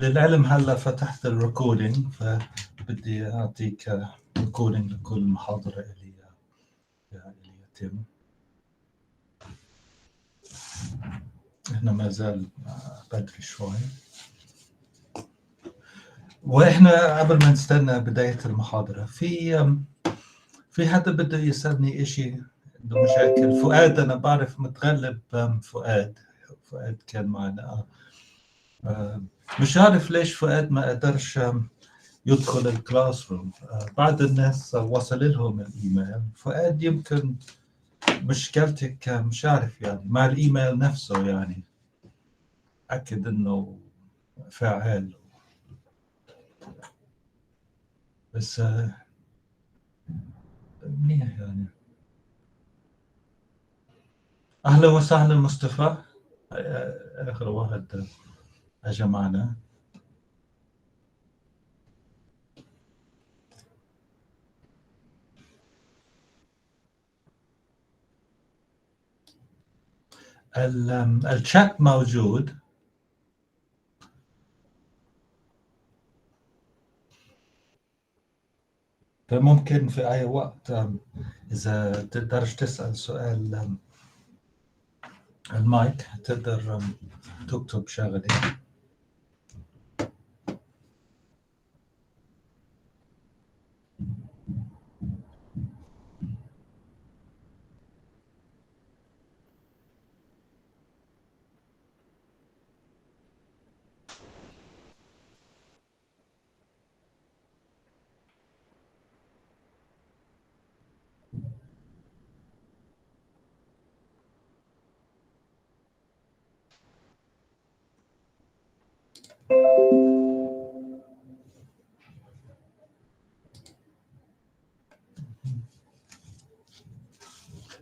للعلم هلا فتحت الريكوردينج، فبدي أعطيك ريكوردينج لكل محاضرة اللي يتم. إحنا ما زال بدري شوي، وإحنا قبل ما نستنى بداية المحاضرة في حدا بده يسألني إشي، عنده مشاكل. فؤاد، أنا بعرف متغلب. فؤاد كان معنا. مش عارف ليش فؤاد ما قدرش يدخل الكلاس روم. بعض الناس وصل لهم الإيميل. فؤاد يمكن مشكلتك مش عارف يعني مع الإيميل نفسه، يعني أكد إنه فعال، بس منيح يعني. أهلا وسهلا مصطفى، آخر واحد أجا معنا. الشات موجود، فممكن في أي وقت إذا تقدرش تسأل سؤال المايك تقدر تكتب شغلة.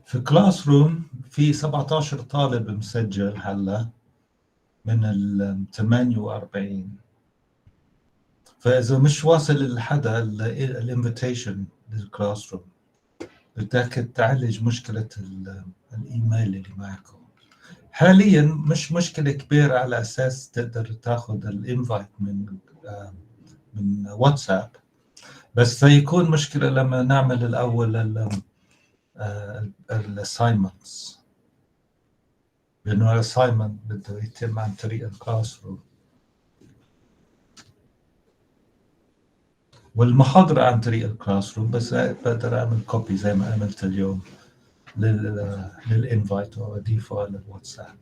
في كلاس روم في 17 طالب مسجل هلا من ال 48، فإذا مش واصل لحدا الانفيتيشن للكلاس روم بدك تعالج مشكلة الإيميل اللي معكم. حاليا مش مشكلة كبيرة على أساس تقدر تاخذ الانفايت من واتساب، بس سيكون مشكلة لما نعمل الأول الاساينمنتس، لأنه الاساينمنت بده يتم عن طريق الكلاس روم، والمحاضرة عن طريق الكلاس روم، بس بقدر أعمل كوبي زي ما عملت اليوم للانفايت وأضيفه على الواتساب.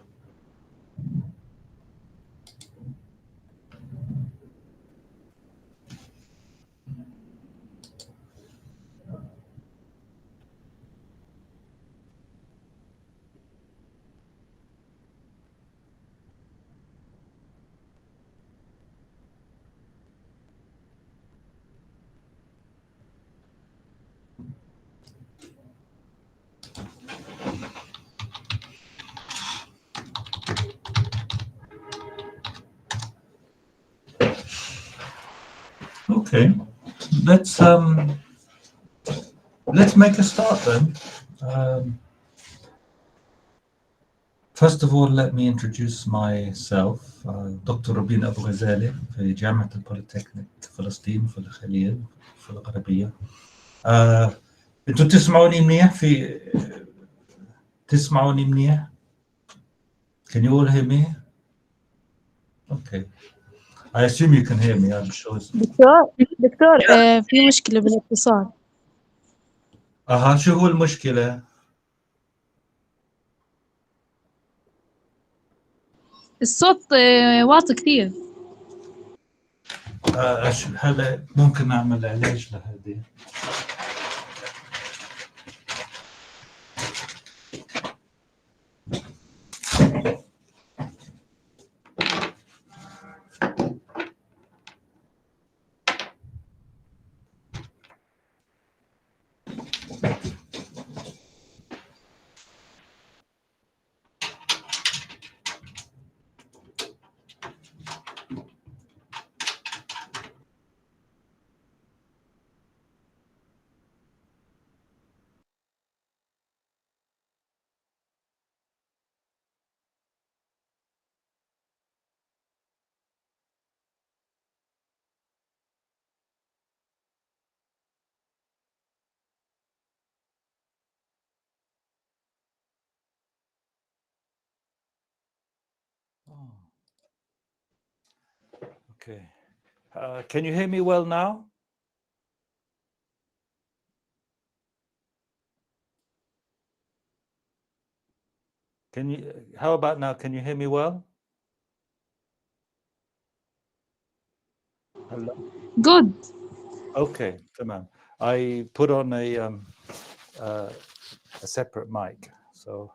Okay, let's make a start then. First of all, let me introduce myself. دكتور ربين أبو غزالة في جامعة البوليتكنيك فلسطين في الخليل في العربية. أنتوا تسمعوني منيح؟ تسمعوني منيح؟ Can you all hear me? Okay. I assume you can hear me. I'm sure. دكتور في مشكلة بالاتصال. شو هو المشكلة؟ الصوت واطي كثير. هلا ممكن نعمل علاج لهذه. Okay. Can you hear me well now? How about now? Can you hear me well? Hello? Good. Okay, come on. I put on a separate mic, so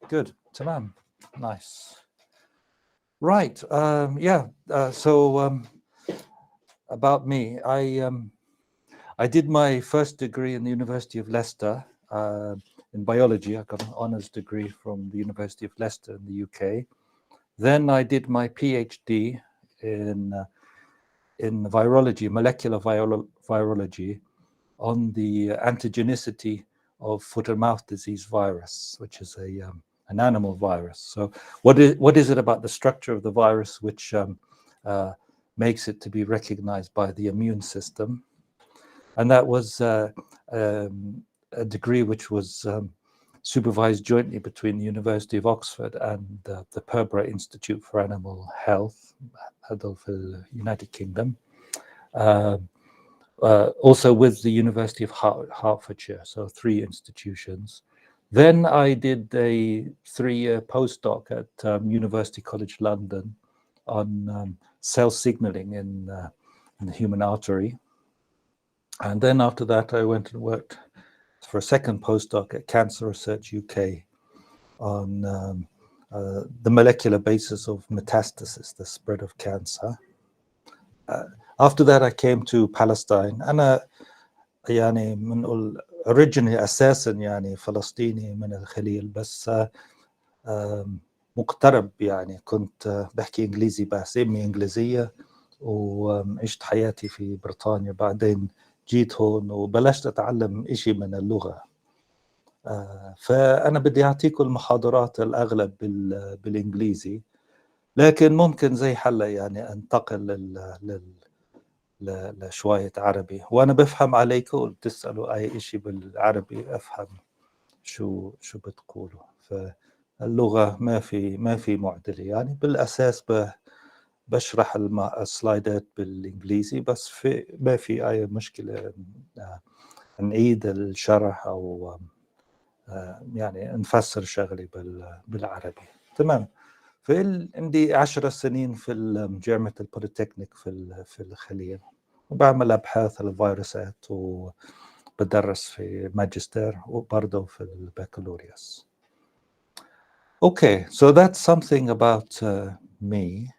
good. Tamam. Nice. Right. About me, I did my first degree in the University of Leicester in biology. I got an honours degree from the University of Leicester in the UK. Then I did my PhD in virology, molecular virology, on the antigenicity of foot and mouth disease virus, which is an animal virus. So what is it about the structure of the virus which makes it to be recognized by the immune system? And that was a degree which was supervised jointly between the University of Oxford and the Perborough Institute for Animal Health, United Kingdom. Also with the University of Hertfordshire, so 3 institutions. Then I did a 3-year postdoc at University College London on cell signaling in the human artery. And then after that, I went and worked for a second postdoc at Cancer Research UK on the molecular basis of metastasis, the spread of cancer. After that, I came to Palestine. أنا يعني من originally أساسا يعني فلسطيني من الخليل، بس مقترب يعني كنت بحكي إنجليزي، بس أمي إنجليزية، وعشت حياتي في بريطانيا. بعدين جيت هون وبلشت أتعلم إشي من اللغة. فأنا بدي أعطيكم المحاضرات الأغلب بالإنجليزي، لكن ممكن زي حلا يعني أنتقل لشوية عربي، وأنا بفهم عليكم بتسألوا أي إشي بالعربي أفهم شو بتقولوا. فاللغة ما في معدلة يعني. بالأساس بشرح السلايدات بالإنجليزي، بس ما في أي مشكلة نعيد الشرح أو يعني نفسر شغلي بالعربي. تمام. عندي 10 سنين في جامعة البوليتكنيك في الخليل، وبعمل أبحاث الفيروسات، وبدرس في ماجستير وبرضه في البكالوريوس. Okay, so that's something about me.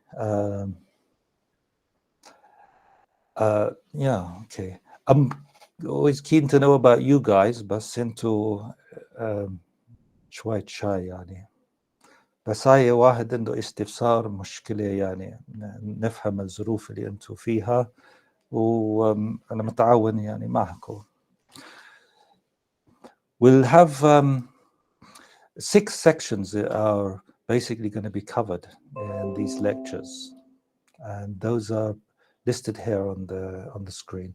Okay. I'm always keen to know about you guys، بس انتوا شوية شاي يعني. بس هاي واحد عنده استفسار مشكلة يعني نفهم الظروف اللي انتوا فيها، وأنا متعاون يعني معكم. We'll have 6 sections that are basically going to be covered in these lectures, and those are listed here on the screen.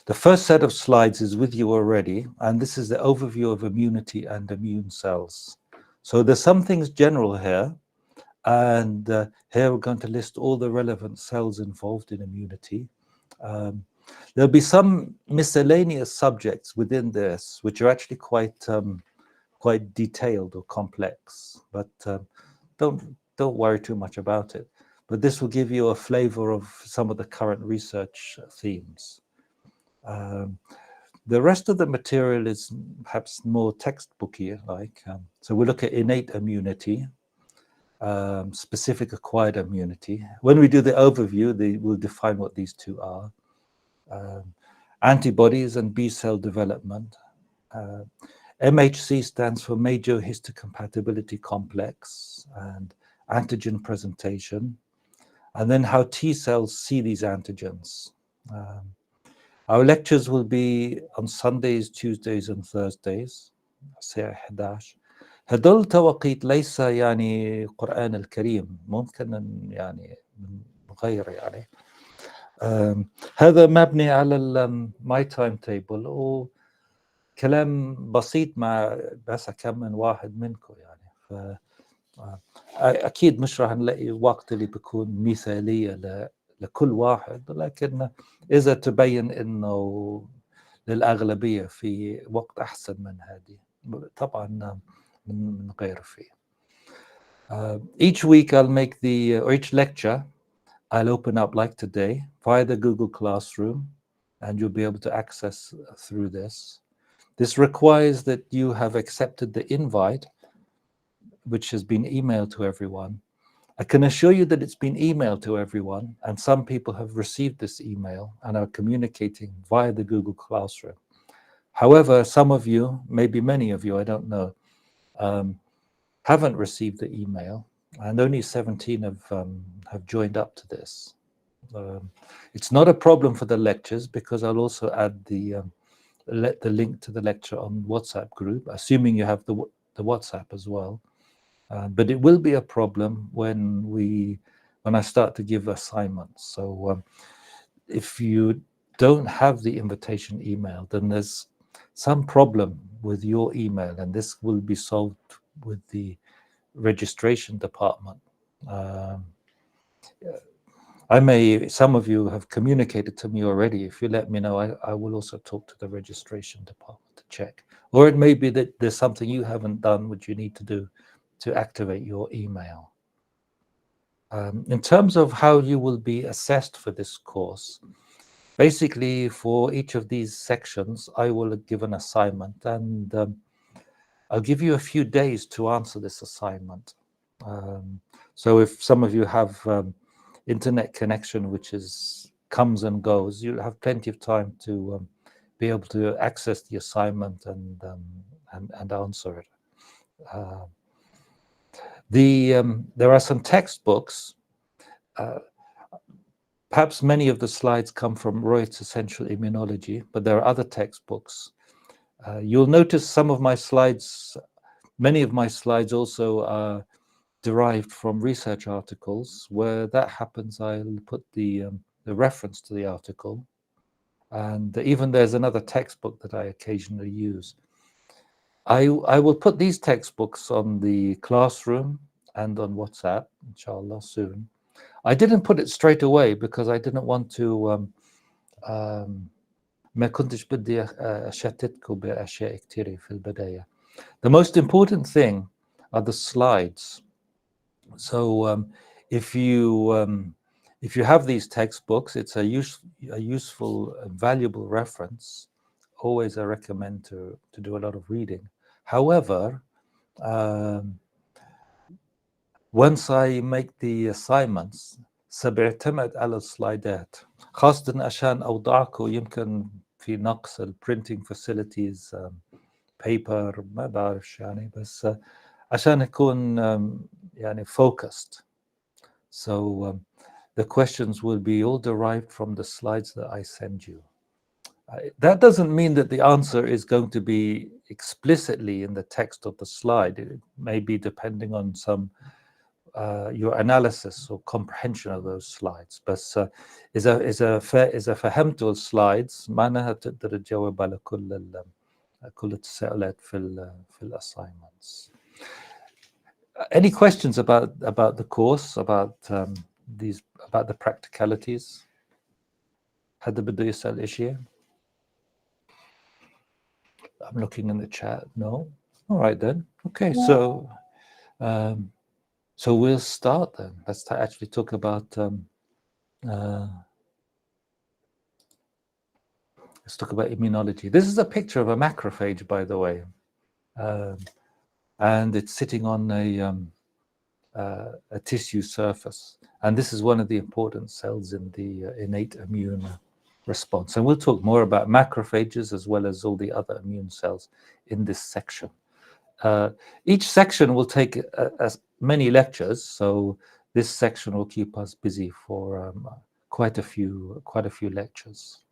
The first set of slides is with you already, and this is the overview of immunity and immune cells. So there's some things general here, and here we're going to list all the relevant cells involved in immunity. There'll be some miscellaneous subjects within this, which are actually quite detailed or complex, but don't worry too much about it. But this will give you a flavor of some of the current research themes. The rest of the material is perhaps more textbooky, so we'll look at innate immunity, specific acquired immunity. When we do the overview, we'll define what these two are. Antibodies and B-cell development. MHC stands for major histocompatibility complex and antigen presentation, and then how T cells see these antigens. Our lectures will be on Sundays, Tuesdays and Thursdays الساعة 11. هدول التوقيت ليس يعني قرآن الكريم، ممكن يعني نغير يعني. هذا مبني على my timetable وكلام بسيط مع بس كم من واحد منكم يعني. أكيد مش راح نلاقي وقت اللي بيكون مثالية لكل واحد، لكن إذا تبين إنه للأغلبية في وقت أحسن من هذه طبعا من غير فيه. Each week I'll make or each lecture I'll open up like today via the Google Classroom, and you'll be able to access through this. This requires that you have accepted the invite, which has been emailed to everyone. I can assure you that it's been emailed to everyone, and some people have received this email and are communicating via the Google Classroom. However, some of you, maybe many of you, I don't know, haven't received the email, and only 17 have joined up to this. It's not a problem for the lectures, because I'll also add the link to the lecture on WhatsApp group, assuming you have the WhatsApp as well. But it will be a problem when I start to give assignments. So if you don't have the invitation email, then there's some problem with your email, and this will be solved with the registration department. Some of you have communicated to me already. If you let me know, I will also talk to the registration department to check. Or it may be that there's something you haven't done which you need to do to activate your email. In terms of how you will be assessed for this course, basically for each of these sections, I will give an assignment, and I'll give you a few days to answer this assignment. So if some of you have internet connection which comes and goes, you'll have plenty of time to be able to access the assignment and answer it. There are some textbooks. Perhaps many of the slides come from Reut's Essential Immunology, but there are other textbooks. You'll notice some of my slides, many of my slides also are derived from research articles. Where that happens, I'll put the reference to the article. And even there's another textbook that I occasionally use. I will put these textbooks on the classroom and on WhatsApp, inshallah, soon. I didn't put it straight away because I didn't want to ما كنتش بدي أشتتكم بأشياء كتيرة في البداية. The most important thing are the slides. So if you have these textbooks, it's a useful, valuable reference. Always I recommend to do a lot of reading. However, once I make the assignments سبعتمد على السلايدات، خاصة عشان أوضاعكم يمكن في نقص printing facilities, paper ما بعرف يعني، بس عشان يكون يعني focused. So the questions will be all derived from the slides that I send you. That doesn't mean that the answer is going to be explicitly in the text of the slide. It may be depending on your analysis or comprehension of those slides. بس إذا فهمتوا السلايدز معناها تقدر تجاوب على كل التساؤلات في الassignments. Any questions about the course, about the practicalities? حد بده يسأل إشي؟ I'm looking in the chat. No? All right then. Okay, so we'll start then. Let's actually talk about immunology. This is a picture of a macrophage, by the way, and it's sitting on a tissue surface. And this is one of the important cells in the innate immune response. And we'll talk more about macrophages as well as all the other immune cells in this section. Each section will take many lectures, so this section will keep us busy for quite a few lectures.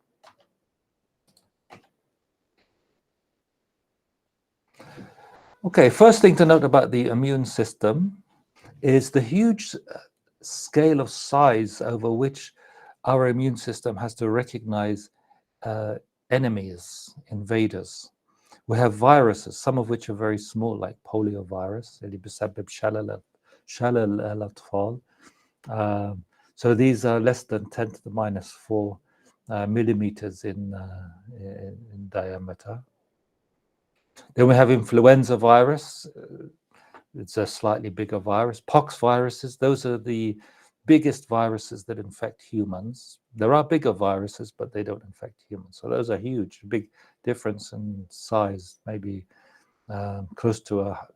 Okay, first thing to note about the immune system is the huge scale of size over which our immune system has to recognize enemies, invaders. We have viruses, some of which are very small, like poliovirus, اللي بسبب شلل الأطفال. So these are less than 10 to the minus 4 millimeters in diameter. Then we have influenza virus. It's a slightly bigger virus. Pox viruses, those are the biggest viruses that infect humans. There are bigger viruses, but they don't infect humans. So those are huge, big difference in size, maybe close to a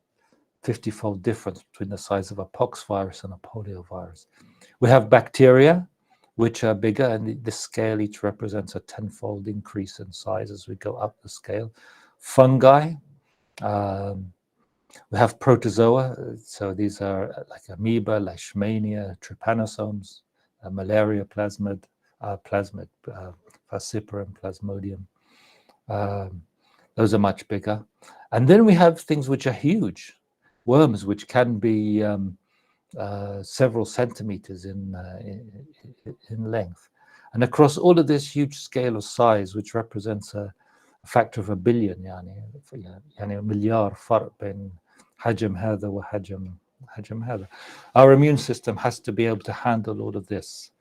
50-fold difference between the size of a pox virus and a polio virus. We have bacteria, which are bigger, and the scale each represents a 10-fold increase in size as we go up the scale. Fungi, we have protozoa, so these are like amoeba, leishmania, trypanosomes, malaria plasmid, falciparum, plasmodium. Those are much bigger. And then we have things which are huge, worms, which can be several centimeters in length. And across all of this huge scale of size, which represents a factor of 1 billion, يعني مليار فرق بين حجم هذا وحجم هذا. Our immune system has to be able to handle all of this.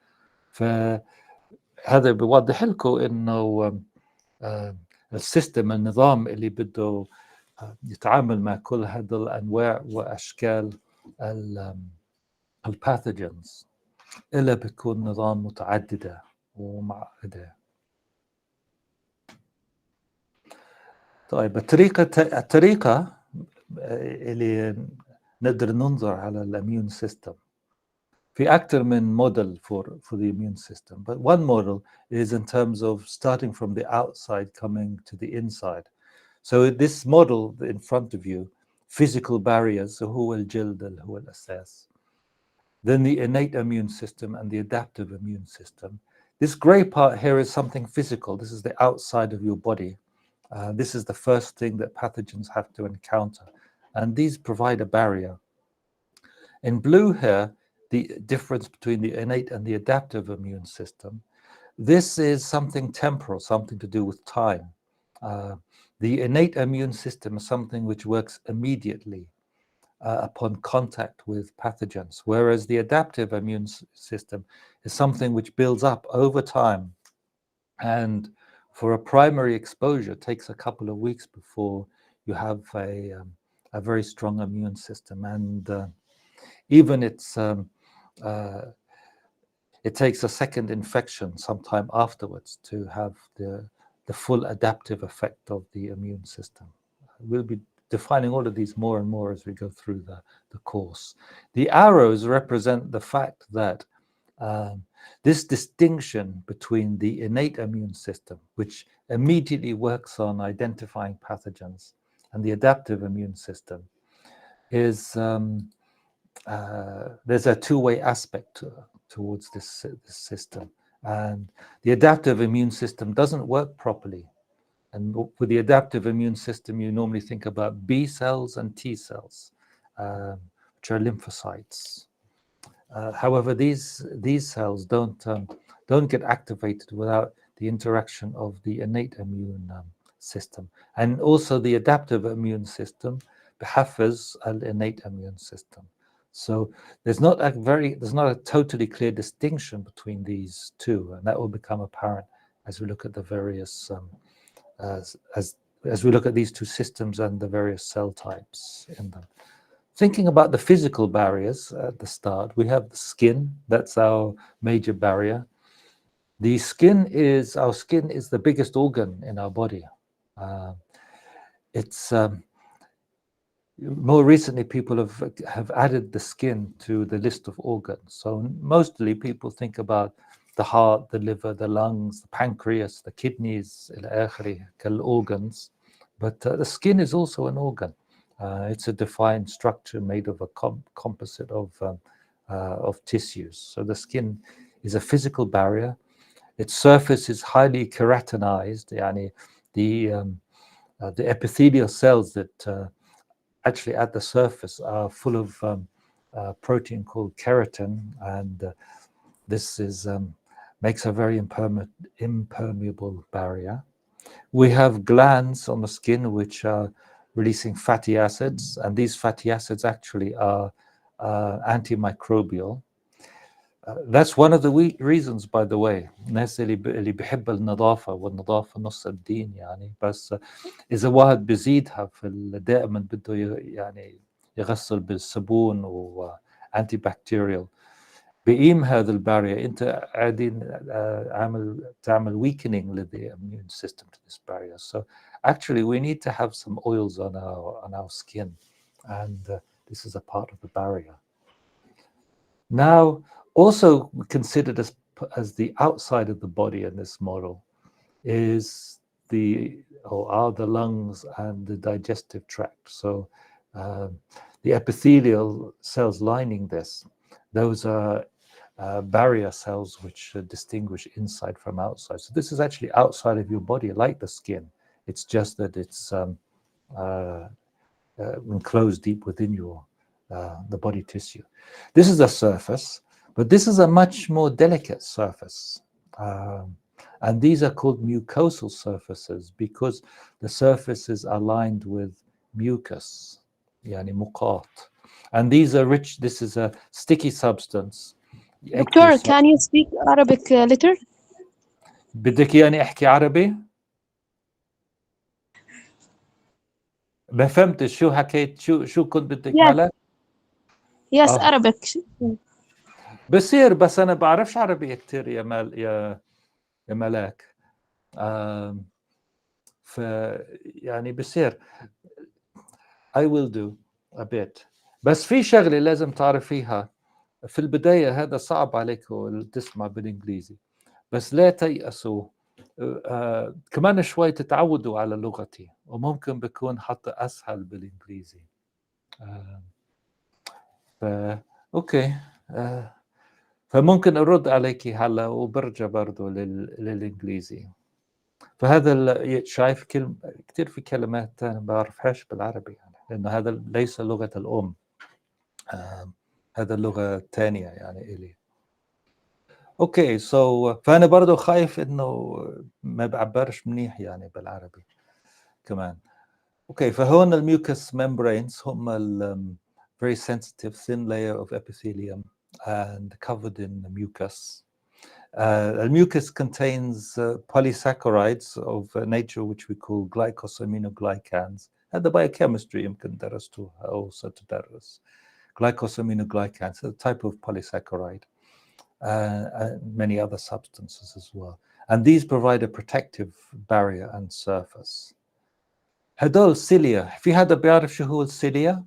فهذا بيوضح لكم انه السيستم النظام اللي بده يتعامل مع كل هذه الانواع واشكال الباثوجينز الا بيكون نظام متعدده ومعقده. طيب الطريقه اللي نقدر ننظر على الاميون سيستم في أكثر من model for the immune system, but one model is in terms of starting from the outside coming to the inside. So this model in front of you, physical barriers, so هو الجلد اللي هو الأساس. Then the innate immune system and the adaptive immune system. This gray part here is something physical. This is the outside of your body. This is the first thing that pathogens have to encounter. And these provide a barrier. In blue here, the difference between the innate and the adaptive immune system. This is something temporal, something to do with time. The innate immune system is something which works immediately upon contact with pathogens, whereas the adaptive immune system is something which builds up over time. And for a primary exposure, it takes a couple of weeks before you have a very strong immune system. And even it takes a second infection sometime afterwards to have the full adaptive effect of the immune system. We'll be defining all of these more and more as we go through the course. The arrows represent the fact that this distinction between the innate immune system, which immediately works on identifying pathogens, and the adaptive immune system is there's a two-way aspect towards this system. And the adaptive immune system doesn't work properly. And with the adaptive immune system, you normally think about B cells and T cells, which are lymphocytes. However, these cells don't get activated without the interaction of the innate immune system. And also the adaptive immune system بحفز innate immune system. So there's not a totally clear distinction between these two, and that will become apparent as we look at the various as we look at these two systems and the various cell types in them. Thinking about the physical barriers at the start, we have the skin. That's our major barrier. Our skin is the biggest organ in our body. It's more recently, people have added the skin to the list of organs. So mostly people think about the heart, the liver, the lungs, the pancreas, the kidneys, organs. But the skin is also an organ. It's a defined structure made of a composite of tissues. So the skin is a physical barrier. Its surface is highly keratinized. The epithelial cells that actually at the surface are full of a protein called keratin, and this makes a very impermeable barrier. We have glands on the skin which are releasing fatty acids, and these fatty acids actually are antimicrobial. That's one of the reasons, by the way. الناس اللي بيحب النظافة، والنظافة نص الدين يعني. بس إذا واحد بيزيدها دائما بده يعني يغسل بالصابون وأنتي بكتيريال، بقيم هذا البارير. أنت قاعدين تعمل weakening to the immune system to this barrier. So actually we need to have some oils on our skin, and this is a part of the barrier. Now, also considered as the outside of the body in this model is are the lungs and the digestive tract. So the epithelial cells lining this, those are barrier cells which distinguish inside from outside. So this is actually outside of your body, like the skin. It's just that it's enclosed deep within the body tissue. This is a surface, but this is a much more delicate surface. And these are called mucosal surfaces because the surfaces are lined with mucus, yani muqat. And these are rich, this is a sticky substance. Doctor, can you speak Arabic a little? بدك يعني احكي عربي؟ ما فهمتش شو حكيت، شو كنت بدك ملك؟ Yes, Arabic. بصير، بس انا بعرفش عربي كتير يا ملاك. ف يعني بصير I will do a bit. بس في شغله لازم تعرفيها في البدايه، هذا صعب عليكم تسمع بالانجليزي، بس لا تيأسوا. كمان شوي تتعودوا على لغتي، وممكن بكون حتى اسهل بالانجليزي. اوكي. فممكن ارد عليكي هلا وبرجع برضه للانجليزي. فهذا شايف كثير في كلمات انا ما بعرفهاش بالعربي يعني، لانه هذا ليس لغه الام. هذا اللغه الثانيه يعني الي. اوكي فانا برضه خايف انه ما بعبرش منيح يعني بالعربي كمان. اوكي، فهون الميوكس membranes هم very sensitive thin layer of epithelium and covered in mucus. The mucus contains polysaccharides of nature which we call glycosaminoglycans. هذا biochemistry يمكن درستوها أو ستدرس. Glycosaminoglycans, a type of polysaccharide, and many other substances as well. And these provide a protective barrier and surface. هدول سيليا. في هذا بيعرف شو هو السيليا؟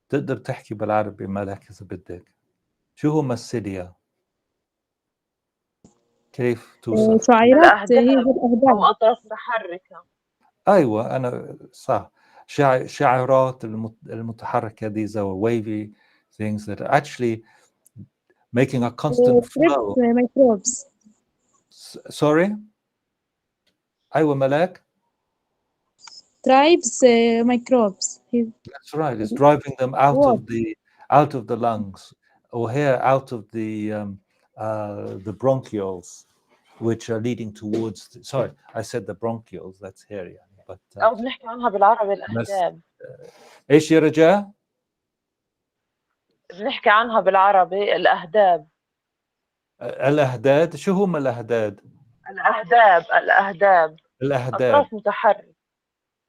تقدر تحكي بالعربي مالك إذا بدك. شو هو السيليا؟ كيف توصف؟ شعيرات هي الأهداب أو أطراف متحركة. أيوة أنا صح. شعيرات المتحركة. These are wavy things that are actually making a constant flow. microbes. Sorry? أيوة ملاك. Tribes microbes. That's right. It's driving them out of the lungs, or here out of the bronchioles, which are leading towards. Sorry, I said the bronchioles. That's here, يعني. But أو بنحكي عنها بالعربي الأهداب. إيش يا رجاء؟ بنحكي عنها بالعربي الأهداب. الأهداد. شو هم الأهداد؟ الأهداب. أطراف متحركة.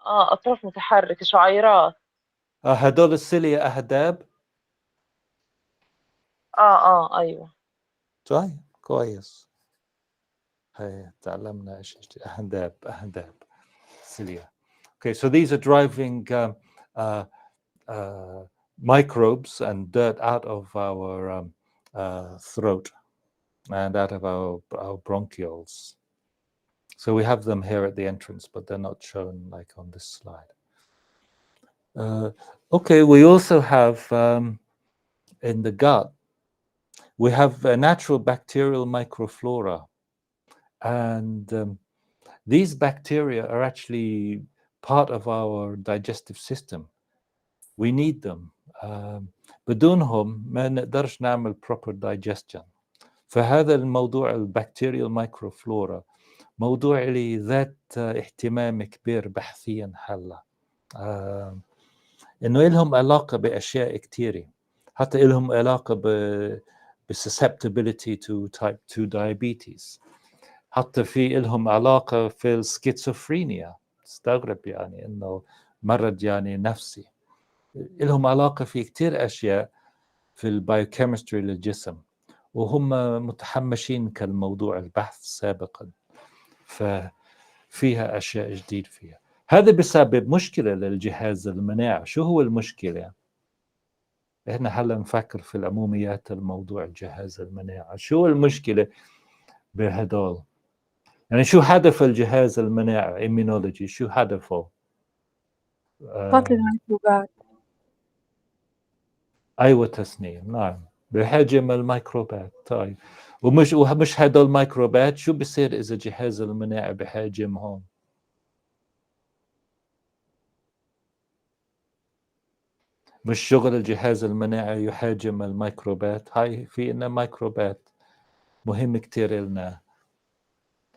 أطراف متحركة، شعيرات. هدول السيليا أهداب؟ أيوة. طيب كويس. هاي تعلمنا إيش أهداب سيليا. Okay, so these are driving microbes and dirt out of our throat and out of our bronchioles. So we have them here at the entrance, but they're not shown like on this slide. Okay, we also have in the gut, we have a natural bacterial microflora. And these bacteria are actually part of our digestive system. We need them. بدونهم ما نقدرش نعمل proper digestion. فهذا الموضوع البكتيريال مايكروفلورا موضوع لي ذات اهتمام كبير بحثيا هلا. انه لهم علاقه باشياء كثيره، حتى لهم علاقه susceptibility to type 2 diabetes. حتى في لهم علاقة في السكيزوفرينيا. استغرب يعني إنه مرض يعني نفسي، لهم علاقة في كتير أشياء في البايوكيمستري للجسم، وهم متحمسين كالموضوع البحث سابقا، ففيها أشياء جديد فيها. هذا بسبب مشكلة للجهاز المناعي. شو هو المشكلة؟ إحنا هلا نفكر في العموميات الموضوع الجهاز المناعي. شو المشكلة بهدول؟ يعني شو هدف الجهاز المناعي immunology؟ شو هدفه؟ قتل الميكروبات. أيوة تسنيم، نعم، بحجم الميكروبات. طيب ومش هدول الميكروبات، شو بصير إذا جهاز المناعي بحجمهم؟ مش شغل الجهاز المناعي يحاجم الميكروبات؟ هاي في إنها ميكروبات مهم كتير لنا.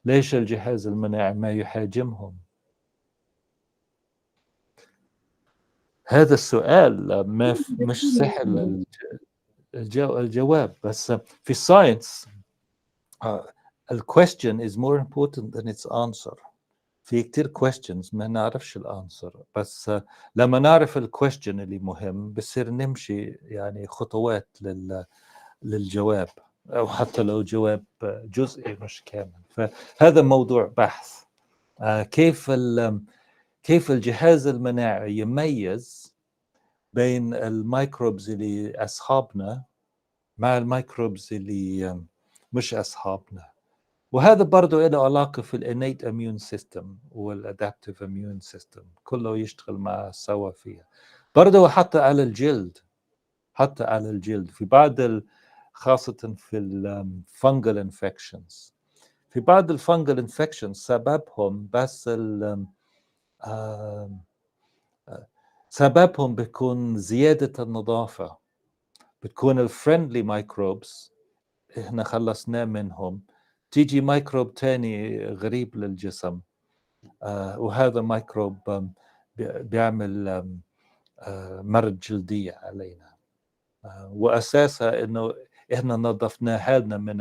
ليش الجهاز المناعي ما يحاجمهم؟ هذا السؤال مش سهل الجواب. بس في الساينس the question is more important than its answer. في كتير questions ما نعرفش الانسر، بس لما نعرف الكويستشن اللي مهم بصير نمشي يعني خطوات للجواب، او حتى لو جواب جزئي مش كامل. فهذا موضوع بحث. كيف الجهاز المناعي يميز بين الميكروبز اللي أصحابنا مع الميكروبز اللي مش أصحابنا. وهذا برضو له علاقة في الانيت اميون سيستم والادابتيف اميون سيستم، كله يشتغل مع سوا فيها. برضو حتى على الجلد، في بعض خاصة في الفنجل انفكشنز، في بعض الفنجل انفكشنز سببهم بس سببهم بيكون زيادة النظافة، بتكون الفريندلي مايكروبس احنا خلصنا منهم، تيجي ميكروب تاني غريب للجسم، وهذا ميكروب بيعمل مرض جلدية علينا، وأساسها إنه إحنا نظفنا حالنا من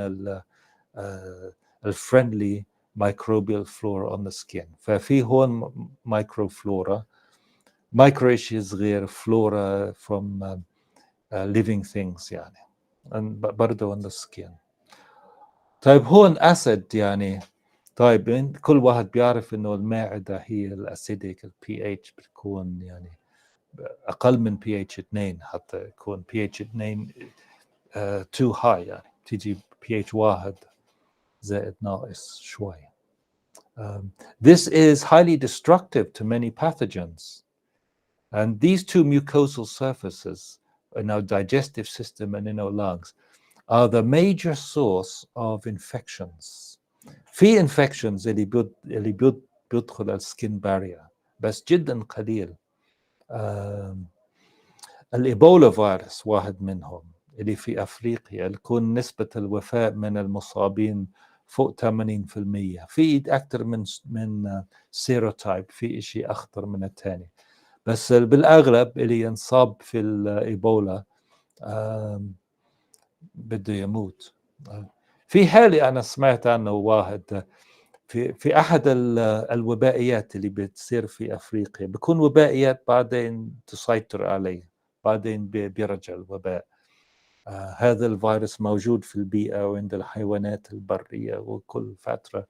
الفريندلي microbial flora on the skin. ففي هون مايكروفلورا، مايكرو شيء صغير، فلورا from living things يعني، برضه on the skin. طيب هون أسد يعني، طيب كل واحد بيعرف إنه المعدة هي الأسيديك، البي اتش بتكون يعني أقل من بي اتش 2، حتى يكون بي اتش 2 too high يعني تيجي بي اتش 1 زائد ناقص شوي. This is highly destructive to many pathogens, and these two mucosal surfaces in our digestive system and in our lungs are the major source of infections. في infections اللي بيدخل السكين بارير بس جدا قليل. الإيبولا فيروس واحد منهم اللي في أفريقيا، يكون نسبة الوفاة من المصابين فوق 80%. في أكثر من سيروتايب، في شيء أخطر من الثاني، بس بالأغلب اللي ينصاب في الإيبولا بده يموت. في حالي أنا سمعت عنه واحد في أحد الوبائيات اللي بتصير في أفريقيا، بيكون وبائيات بعدين تسيطر عليه، بعدين بيرجع الوباء. هذا الفيروس موجود في البيئة وعند الحيوانات البرية، وكل فترة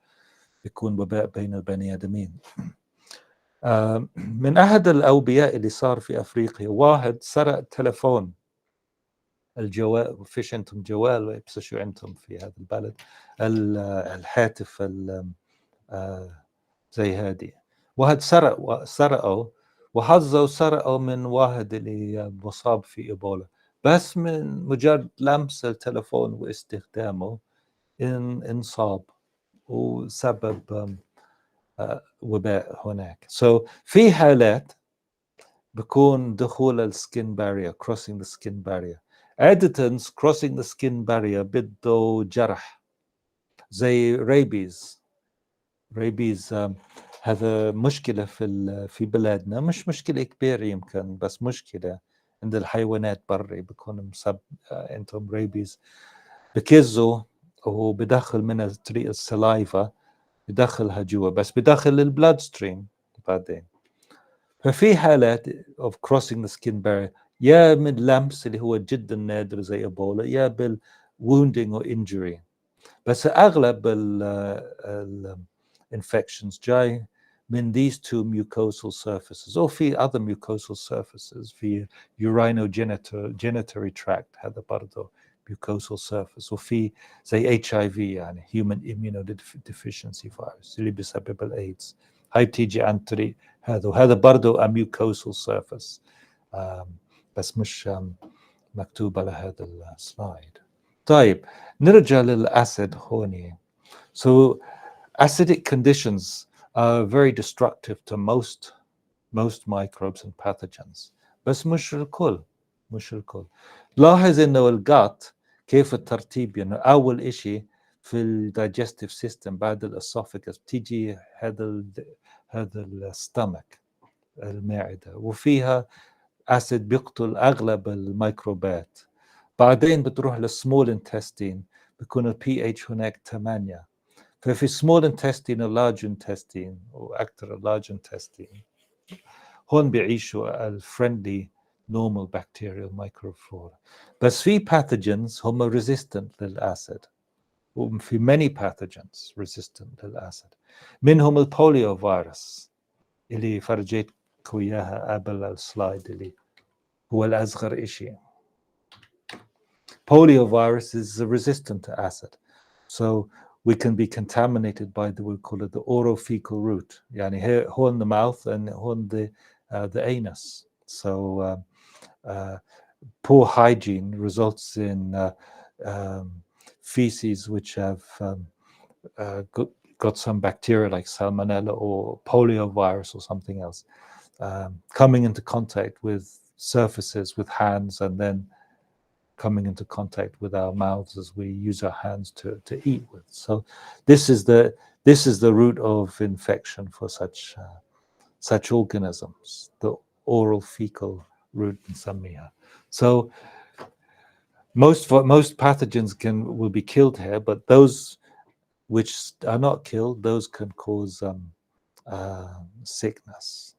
بيكون وباء بين البني آدمين. من أحد الأوبياء اللي صار في أفريقيا، واحد سرق تلفون الجوال، فيش عندهم جوال بس شو عندهم في هذا البلد، الهاتف زي هذه، واحد سرقه وحظه سرقه من واحد اللي مصاب في إيبولا، بس من مجرد لمس التلفون واستخدامه انصاب وسبب وباء هناك. في حالات بكون دخول السكين بارير، crossing the skin barrier. عادة crossing the skin barrier بده جرح، زي ريبيز. هذا مشكلة في بلادنا، مش مشكلة كبيرة يمكن، بس مشكلة عند الحيوانات بري بكون عندهم ريبيز. بكزه وبدخل منها طريق السلايفا، بدخلها جوا، بس بدخل البلاد ستريم بعدين. ففي حالات of crossing the skin barrier يا من لمس اللي هو جدا نادر زي إيبولا، يا بالwounding or injury. بس أغلب infections جاي من these two mucosal surfaces أو في other mucosal surfaces، في urinogenitory tract هذا برضه mucosal surface، وفي زي HIV يعني human immunodeficiency virus اللي بيسبب الإيدز، هاي بتيجي عن طريق هذا، وهذا برضه a mucosal surface بس مش مكتوب على هذا السلايد. طيب نرجع للأسيد هوني. So acidic conditions are very destructive to most microbes and pathogens. بس مش الكل. لاحظ انه الجات كيف الترتيب، يعني اول اشي في الدايجستيف سيستم بعد الاسوفيجس بتيجي هذا الستمك المعدة، وفيها اسيد بيقتل اغلب الميكروبات. بعدين بتروح للسمول انتستين، بيكون البي اتش هناك 8. ففي small intestine large intestine وأكثر large intestine هون بيعيشوا الفريندلي normal bacterial microflora. بس في pathogens هم resistant للأسيد، وفي many pathogens resistant للأسيد، منهم البوليو فيروس اللي فرجيتكم إياها قبل السلايد اللي هو الأصغر إشي. Polio virus is resistant to acid, so we can be contaminated by we call it the orophycal route. يعني here on the mouth and on the anus. So poor hygiene results in feces which have got some bacteria like salmonella or poliovirus or something else coming into contact with surfaces with hands, and then coming into contact with our mouths as we use our hands to eat with. So this is the route of infection for such organisms, the oral fecal route نسميها. So most pathogens will be killed here, but those which are not killed, those can cause sickness.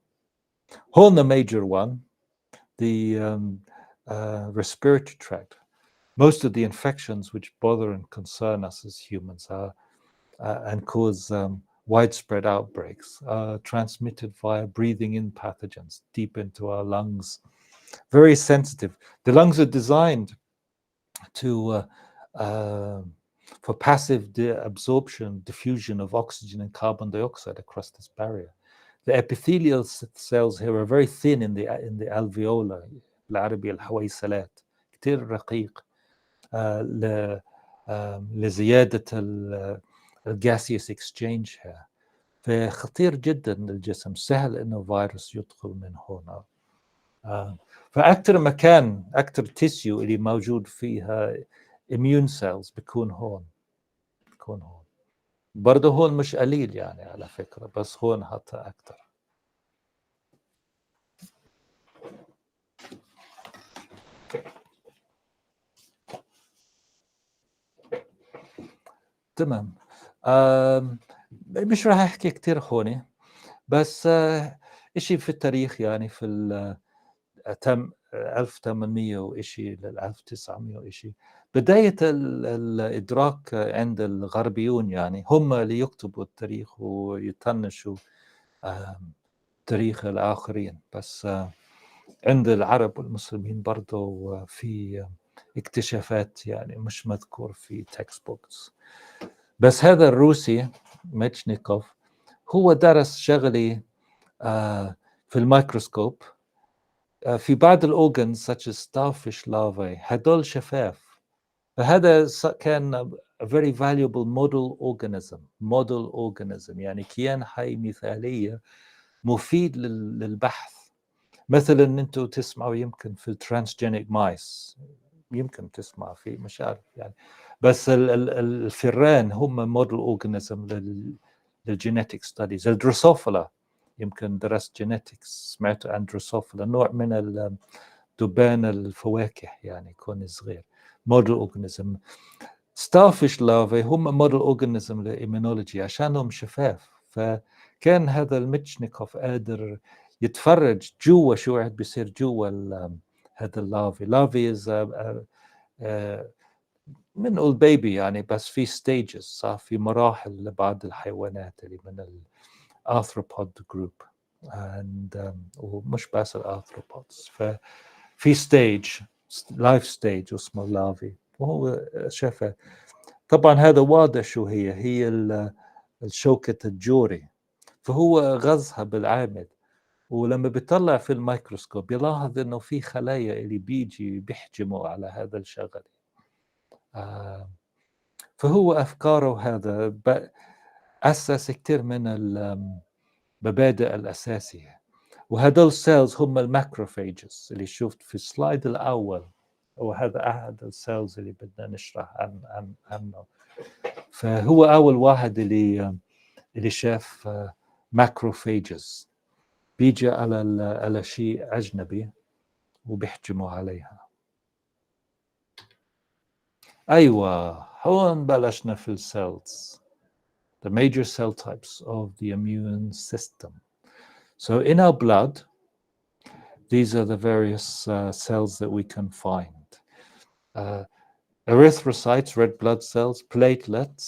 On the major one, the respiratory tract. Most of the infections which bother and concern us as humans are and cause widespread outbreaks are transmitted via breathing in pathogens deep into our lungs. Very sensitive. The lungs are designed to for passive absorption, diffusion of oxygen and carbon dioxide across this barrier. The epithelial cells here are very thin in the alveoli, العربية الحويصلات، كتير رقيق لزيادة الجاسيوس اكسشينج here. فخطير جدا للجسم، سهل انه فيروس يدخل من هنا. فأكثر مكان، أكثر تيسيو اللي موجود فيها immune cells بيكون هون. برضه هون مش قليل يعني على فكرة، بس هون حتى أكثر. تمام. مش راح أحكي كتير هون، بس إشي في التاريخ يعني في تم 1800 وإشي لل 1900 وإشي، بداية الإدراك عند الغربيون، يعني هم اللي يكتبوا التاريخ ويطنشوا تاريخ الآخرين. بس عند العرب والمسلمين برضو في اكتشافات يعني مش مذكور في تكست بوكس. بس هذا الروسي ميتشنيكوف هو درس شغلي في الميكروسكوب في بعض الأورجنز such as starfish larvae، هدول شفاف. فهذا كان a very valuable model organism يعني كيان حي مثالية مفيد للبحث. مثلا انتم تسمعوا يمكن في الترانسجينيك مايس، يمكن تسمع فيه مش عارف يعني، بس الفئران هم موديل اورجانيزم للجينيتيك ستاديز. الدروسوفيلا يمكن درست جينيتكس، سمعت عن دروسوفيلا، نوع من دبان الفواكه يعني يكون صغير، موديل اورجانيزم. ستارفيش لافي هم موديل اورجانيزم للإيمونولوجي عشانهم شفاف، فكان هذا الميتشنيكوف قادر يتفرج جوا شو قاعد بيصير جوا هذا اللافي. لافي من نقول بيبي يعني، بس في ستيجز، صح، في مراحل لبعض الحيوانات اللي من الارثروبود جروب، ومش بس الارثروبودز، ففي ستيج لايف ستيج اسمه لافي، وهو شافه. طبعا هذا واضح شو هي الشوكة الجوري، فهو غزها بالعامل، ولما بيطلع في الميكروسكوب بيلاحظ انه في خلايا اللي بيجي بيحجموا على هذا الشغل. فهو أفكاره هذا أسس كتير من المبادئ الأساسية، وهذول السيلز هم الماكروفاجز اللي شفت في السلايد الأول، وهذا أحد السيلز اللي بدنا نشرح عنه. فهو أول واحد اللي شاف ماكروفاجز بيجي على شيء أجنبي وبيحجموا عليها. أيوة، هون بلشنا في السيلز. The major cell types of the immune system. So in our blood, these are the various cells that we can find. Erythrocytes, red blood cells, platelets.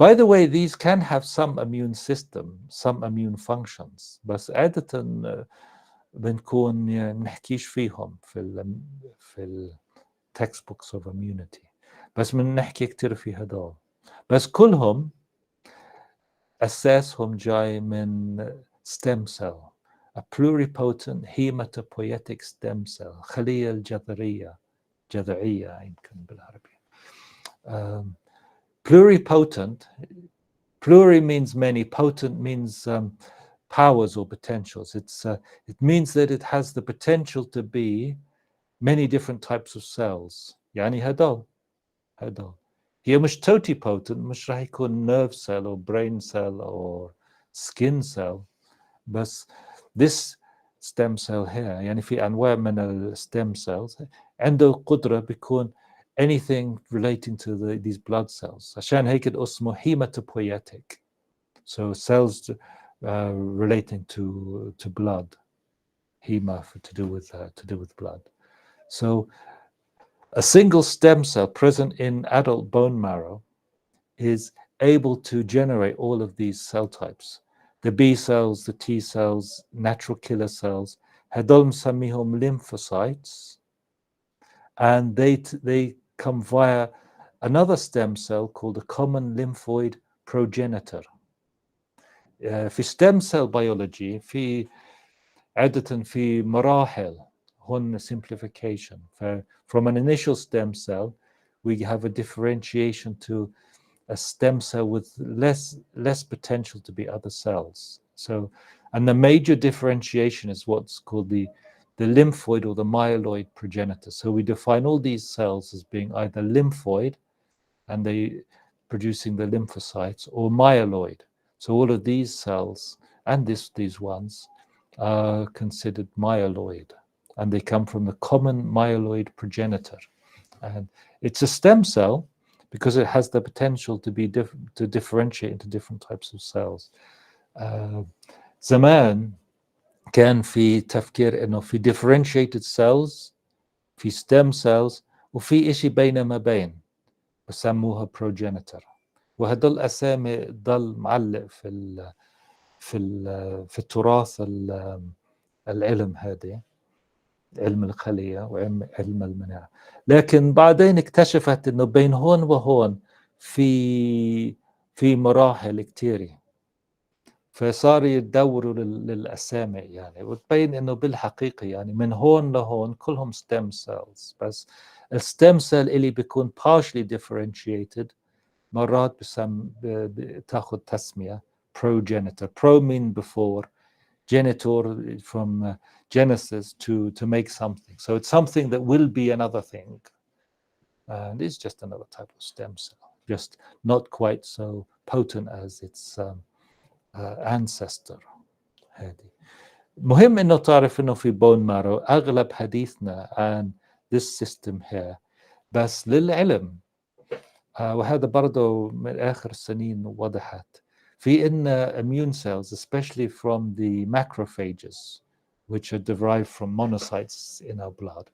By the way, these can have some immune system, some immune functions, بس عادة بنكون نحكيش فيهم في textbooks of immunity. بس من نحكي كتير في هدول، بس كلهم أساسهم جاي من stem cell, a pluripotent hematopoietic stem cell, خلية الجذرية، جذعية يمكن بالعربية. Pluripotent, pluri means many, potent means powers or potentials. It means that it has the potential to be many different types of cells. يعني هدول هي مش totipotent، مش راح يكون nerve cell or brain cell or skin cell، بس this stem cell here يعني في أنواع من ال stem cells عنده قدرة بيكون anything relating to these blood cells، عشان هيك اسمه hematopoietic. So cells relating to blood, hema to do with blood. So a single stem cell present in adult bone marrow is able to generate all of these cell types. The B cells, the T cells, natural killer cells, هدول نسميهم lymphocytes, and they come via another stem cell called a common lymphoid progenitor. في stem cell biology في عادة في مراحل هون simplification. From an initial stem cell we have a differentiation to a stem cell with less potential to be other cells. So, and the major differentiation is what's called the lymphoid or the myeloid progenitor. So we define all these cells as being either lymphoid, and they producing the lymphocytes, or myeloid. So all of these cells and these ones are considered myeloid, and they come from the common myeloid progenitor. And it's a stem cell because it has the potential to differentiate into different types of cells. زمان كان في تفكير انه في differentiated cells، في stem cells، وفي إشي بين ما بين بسموها progenitor، وهدول الأسامي ضل معلق في التراث العلم هذه، علم الخلية وعلم المناعة. لكن بعدين اكتشفت انه بين هون وهون في مراحل كتيرة، فصار يدوروا للأسامي يعني، وتبين انه بالحقيقة يعني من هون لهون كلهم stem cells، بس الستيم سيل اللي بيكون partially differentiated مرات تاخذ تسمية progenitor. Pro mean before, genitor from genesis to make something. So it's something that will be another thing. And it's just another type of stem cell, just not quite so potent as its ancestor. هذه مهم انه تعرف انه في bone marrow اغلب حديثنا عن this system here بس للعلم وهذا برضه من آخر السنين وضحت في إن immune cells, especially from the macrophages, which are derived from monocytes in our blood.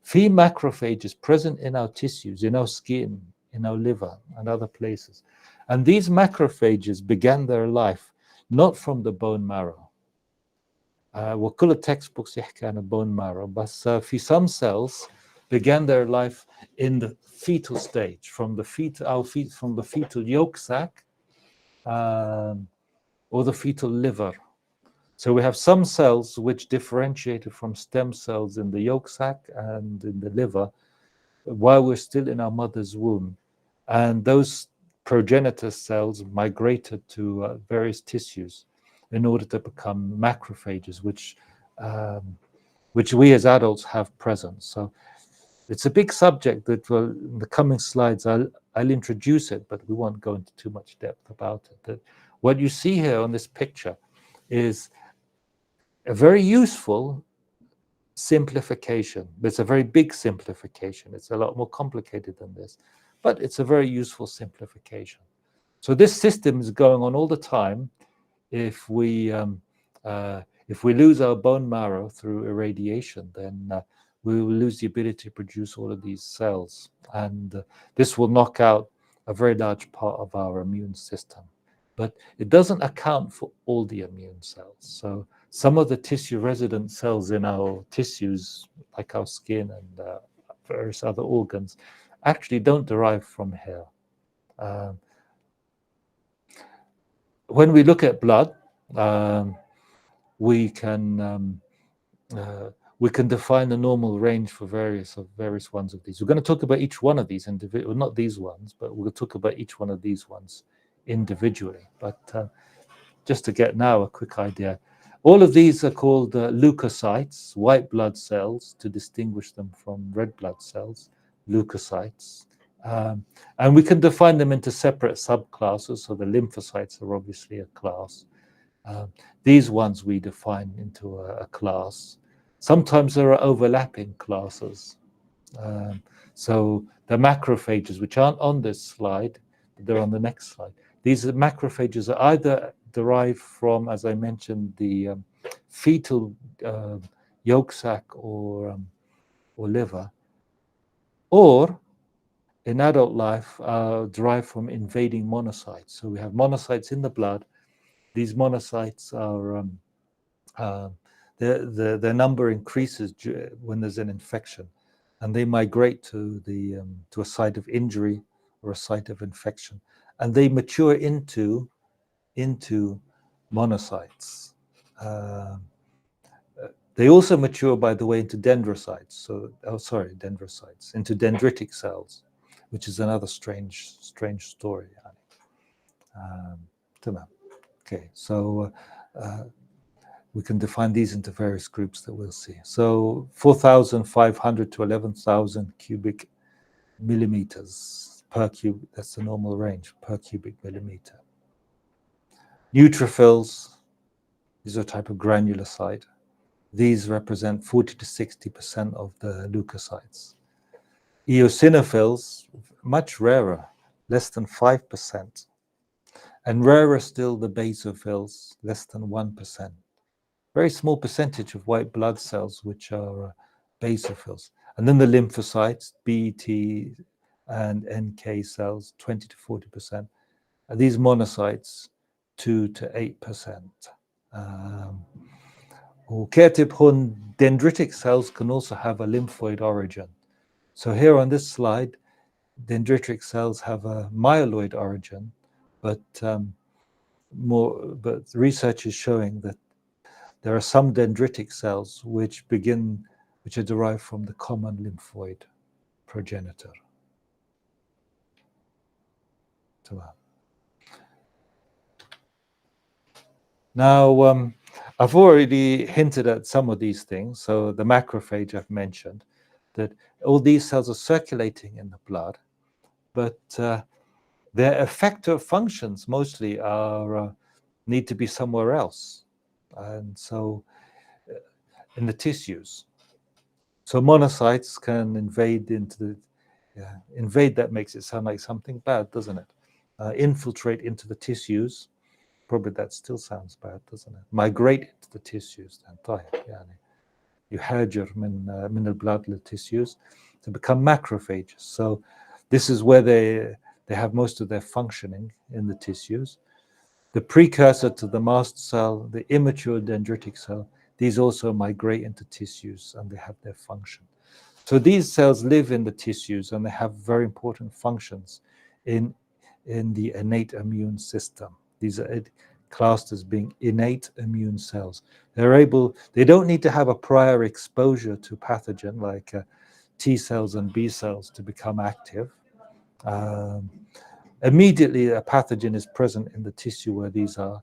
في macrophages present in our tissues, in our skin, in our liver, and other places. And these macrophages began their life not from the bone marrow. وكل textbooks يحكي عن bone marrow, بس في some cells began their life in the fetal stage, from the fetal yolk sac or the fetal liver. So we have some cells which differentiated from stem cells in the yolk sac and in the liver while we're still in our mother's womb. And those progenitor cells migrated to various tissues in order to become macrophages, which we as adults have present. So it's a big subject that will, in the coming slides, I'll introduce it, but we won't go into too much depth about it. That what you see here on this picture is a very useful simplification. It's a very big simplification. It's a lot more complicated than this, but it's a very useful simplification. So this system is going on all the time. If we lose our bone marrow through irradiation, then we will lose the ability to produce all of these cells, and this will knock out a very large part of our immune system. But it doesn't account for all the immune cells. So some of the tissue-resident cells in our tissues, like our skin and various other organs, actually don't derive from hair. When we look at blood, we can define the normal range for various ones of these. We're going to talk about each one of these individually, not these ones, but we'll talk about each one of these ones individually. But just to get now a quick idea, all of these are called leukocytes, white blood cells, to distinguish them from red blood cells, leukocytes. And we can define them into separate subclasses. So the lymphocytes are obviously a class. These ones we define into a class. Sometimes there are overlapping classes. So the macrophages, which aren't on this slide, but they're on the next slide. These macrophages are either derived from, as I mentioned, the fetal yolk sac or liver, or in adult life derived from invading monocytes. So we have monocytes in the blood. These monocytes are their number increases when there's an infection, and they migrate to a site of injury or a site of infection, and they mature into monocytes. They also mature, by the way, into dendrocytes. Dendrocytes, into dendritic cells, which is another strange story. Okay, so we can define these into various groups that we'll see. So 4,500 to 11,000 cubic millimeters per cubic, that's the normal range per cubic millimeter. Neutrophils, these are a type of granulocyte. These represent 40 to 60% of the leukocytes. Eosinophils, much rarer, less than 5%. And rarer still the basophils, less than 1%. Very small percentage of white blood cells, which are basophils. And then the lymphocytes, B, T, and NK cells, 20 to 40%. And these monocytes, 2 to 8%. Dendritic cells can also have a lymphoid origin. So here on this slide, dendritic cells have a myeloid origin, but research is showing that there are some dendritic cells which are derived from the common lymphoid progenitor. Now, I've already hinted at some of these things. So the macrophage I've mentioned, that all these cells are circulating in the blood, but their effector functions mostly need to be somewhere else. And so in the tissues. So monocytes can invade into Yeah, invade, that makes it sound like something bad, doesn't it? Infiltrate into the tissues, probably that still sounds bad, doesn't it? Migrate into the tissues, طيب يعني يهاجر من البلاد للtissues to become macrophages. So this is where they have most of their functioning in the tissues. The precursor to the mast cell, the immature dendritic cell, these also migrate into tissues and they have their function. So these cells live in the tissues and they have very important functions in the innate immune system. These are classed as being innate immune cells. They don't need to have a prior exposure to pathogen like T cells and B cells to become active. Immediately a pathogen is present in the tissue where these are.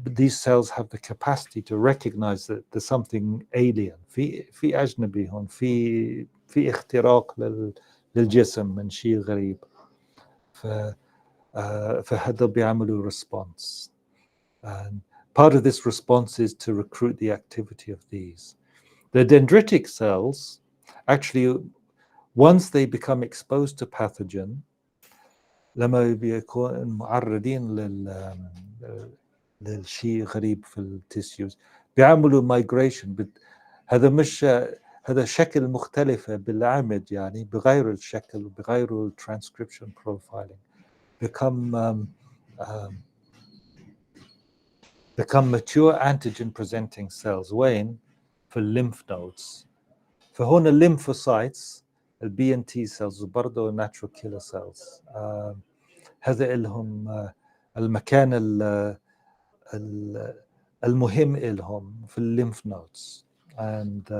These cells have the capacity to recognize that there's something alien. في أجنبي هون في اختراق للجسم من شيء غريب. فهذا بيعملوا response. And part of this response is to recruit the activity of these. The dendritic cells, actually, once they become exposed to pathogen, لما بيكون معرضين للشيء غريب في التيسيوز بيعملوا مايجريشن. هذا شكل مختلفة بالعمد، يعني بغيروا الشكل وبغيروا الترانسكريبشن بروفايلينج. become mature antigen presenting cells. وين؟ في الليمف نودز. فهون الليمفوسايتس البي ان تي سيلز وبرضه الناتشورال كيلر سيلز، هذا لهم المكان المهم لهم في الليمف nodes, and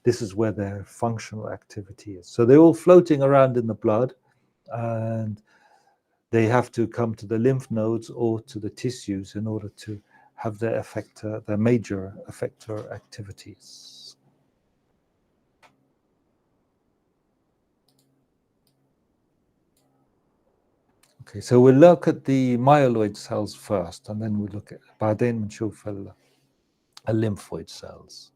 this is where their functional activity is. So they're all floating around in the blood, and they have to come to the lymph nodes or to the tissues in order to have their major effector activities. Okay, so we'll look at the myeloid cells first, and then we'll look at بعدين بنشوف lymphoid cells.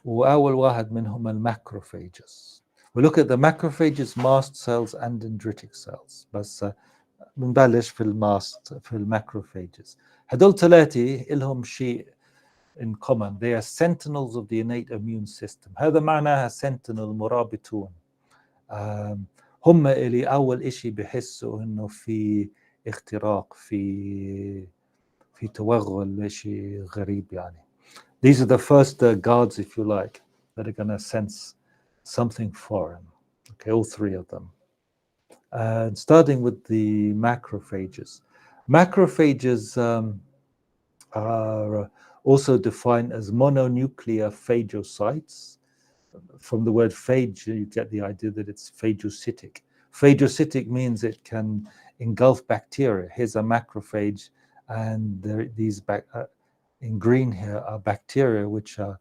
وأول واحد منهم الماكروفاجز. We look at the macrophages, mast cells, and dendritic cells. بس بنبلش في الماكروفاجز. هدول ثلاثة لهم شيء in common. They are sentinels of the innate immune system. هذا معناها sentinel مرابطون. هم اللي أول إشي بحسوا إنه في اختراق، في توغل، شيء غريب يعني. These are the first guards, if you like, that are going to sense something foreign. Okay, all three of them. And starting with the macrophages. Macrophages are also defined as mononuclear phagocytes. From the word phage, you get the idea that it's phagocytic. Phagocytic means it can engulf bacteria. Here's a macrophage, and these in green here are bacteria which are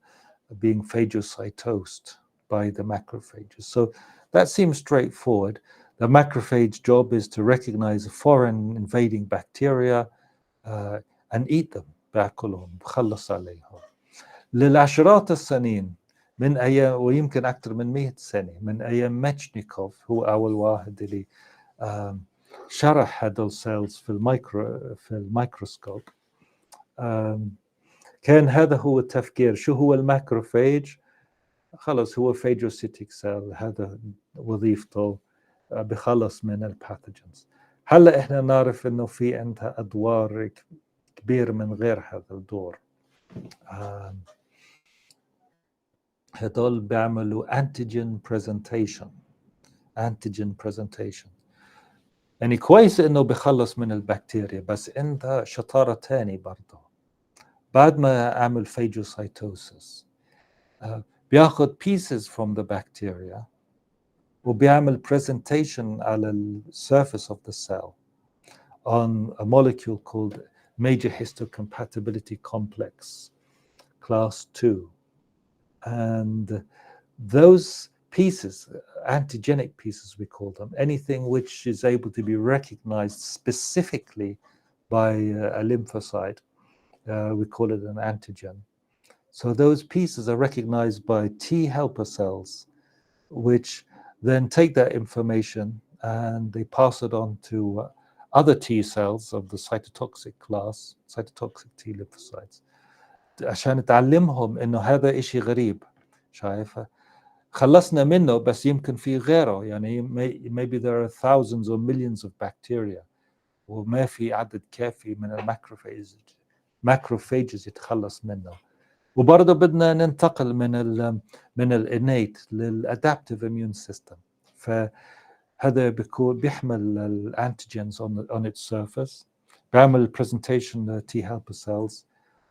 being phagocytosed by the macrophages. So that seems straightforward. The macrophage job is to recognize foreign invading bacteria and eat them. بأكلهم، بخلص عليهم. للعشرات السنين من أيام، ويمكن أكثر من 100 سنة، من أيام ميتشنيكوف، هو أول واحد اللي شرح هذول cells في الميكروسكوب. كان هذا هو التفكير. شو هو الماكروفاج؟ خلص هو فاجوسيتيك سيل، هذا وظيفته بخلص من الباثوجينز. هلا احنا نعرف انه في عندها ادوار كبير من غير هذا الدور. هدول بيعملوا antigen presentation. يعني كويس انه بخلص من البكتيريا، بس عندها شطارة تاني برضه. بعد ما أعمل phagocytosis بياخد pieces from the bacteria وبيعمل presentation على the surface of the cell on a molecule called major histocompatibility complex class 2, and those pieces, antigenic pieces we call them, anything which is able to be recognized specifically by a lymphocyte, we call it an antigen. So those pieces are recognized by T helper cells, which then take that information and they pass it on to other T cells of the cytotoxic class, cytotoxic T lymphocytes, عشان تعلمهم إنه هذا إشي غريب. شايفة؟ خلصنا منه بس يمكن في غيره. يعني maybe there are thousands or millions of bacteria وما في عدد كافي من الماكروفاجز يتخلص منه. وبرضه بدنا ننتقل من الانيت للادابتيف اميون سيستم. فهذا بيحمل الانتيجينز on its surface، بيعمل presentation T helper cells،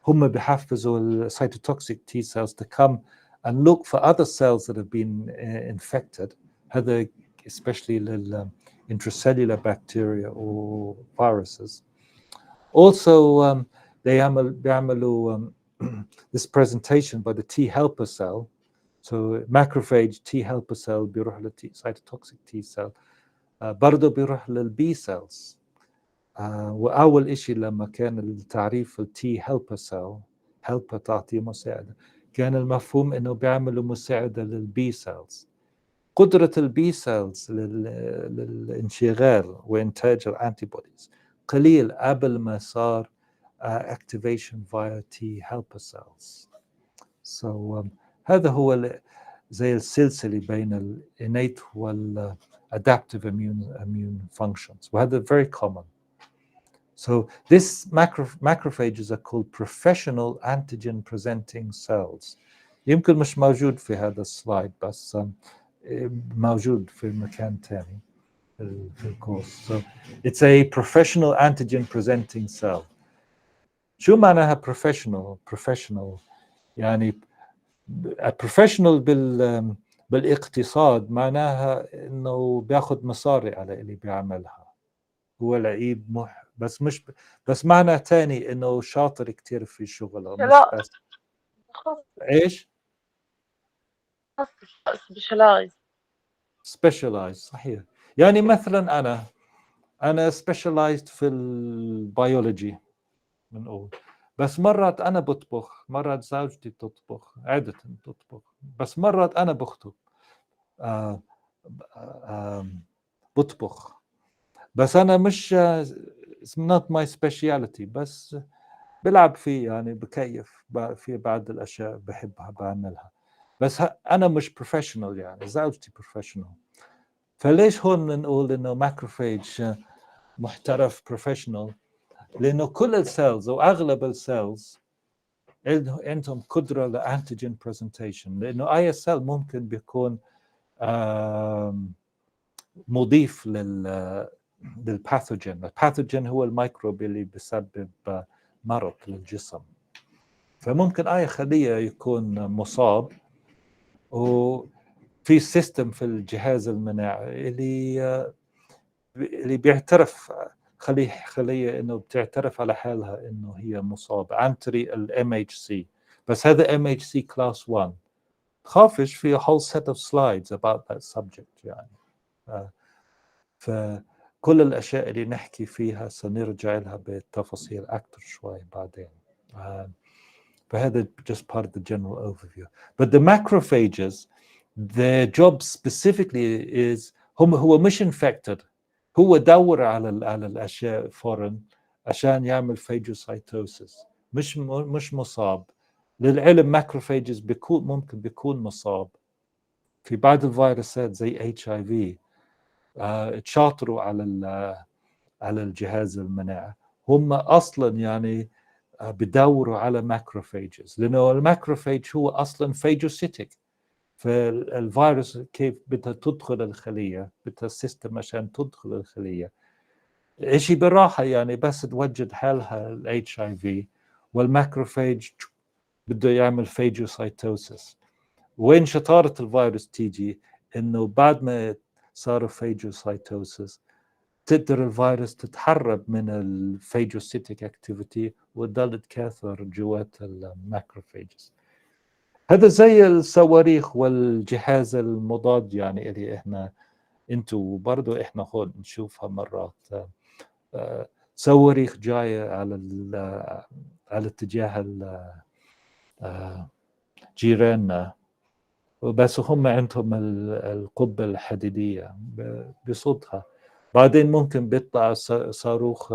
هم بيحفزوا الcytotoxic T cells to come and look for other cells that have been infected. هذا especially intracellular bacteria or viruses. Also بيعملوا this presentation by the T helper cell. So macrophage T helper cell بيروح cytotoxic T cell، برضه بيروح للبي cells. وأول إشي لما كان التعريف T helper cell helper تعطي مساعدة، كان المفهوم إنه بيعملوا مساعدة للبي cells. قدرة البي cells للانشغال وإنتاج الأنتيبوديز قليل قبل ما صار activation via T helper cells. So هذا هو زي السلسلة بين ال innate وال adaptive immune functions، وهذا very common. So this macrophages are called professional antigen presenting cells. يمكن مش موجود في هذا السلايد بس موجود في مكان تاني في الكورس. So it's a professional antigen presenting cell. شو معناها professional؟ يعني professional بالاقتصاد معناها انه بياخذ مصاري على اللي بيعملها، هو لعيب بس معنى تاني انه شاطر كتير في شغله، مش بس ايش؟ specialized. صحيح. يعني مثلا انا specialized في البيولوجي بنقول، بس مرات أنا بطبخ، مرات زوجتي تطبخ، عادة تطبخ، بس مرات أنا بخطب بطبخ، بس أنا مش it's not my speciality، بس بلعب فيه يعني بكيف في بعض الأشياء بحبها بعملها، بس أنا مش professional، يعني زوجتي professional. فليش هون نقول إنه ماكروفاج محترف professional؟ لأنه كل السيلز وأغلب السيلز عندهم قدرة لأنتيجين برزنتيشن، لأنه أي سيل ممكن بيكون مضيف للباثوجين. الباثوجين هو الميكروب اللي بيسبب مرض للجسم، فممكن أي خلية يكون مصاب، وفي سيستم في الجهاز المناعي اللي بيعترف خلية إنه بتعترف على حالها إنه هي مصابة عن طريق ال MHC. بس هذا MHC class 1 خافش في whole set of slides about that subject يعني. فكل الأشياء اللي نحكي فيها سنرجع لها بالتفاصيل أكثر شوي بعدين. فهذا just part of the general overview. But the macrophages, their job specifically is هو مش infected، هو دور على الاشياء فورن عشان يعمل فاجوسايتوسيس، مش مصاب. للعلم ماكروفاجز ممكن بيكون مصاب في بعض الفيروسات زي HIV، تشاطروا على الجهاز المناعي، هم اصلا يعني بدوروا على ماكروفاجز، لانه الماكروفاج هو اصلا فاجوسيتيك. فالفيروس كيف بدها تدخل الخلية، بدها السيستم عشان تدخل الخلية إشي بالراحة، يعني بس توجد حالها ال HIV، والماكروفاج بده يعمل فاجوسايتوسيس. وين شطارة الفيروس تيجي؟ إنه بعد ما صار فاجوسايتوسيس تقدر الفيروس تتحرب من الفاجوسيتيك اكتيفيتي وتضل تكاثر جوات الماكروفاجز. هذا زي الصواريخ والجهاز المضاد يعني اللي احنا انتوا برضو احنا هون نشوفها مرات، صواريخ جايه على اتجاه جيراننا، بس هم عندهم القبة الحديدية بصوتها. بعدين ممكن بيطلع صاروخ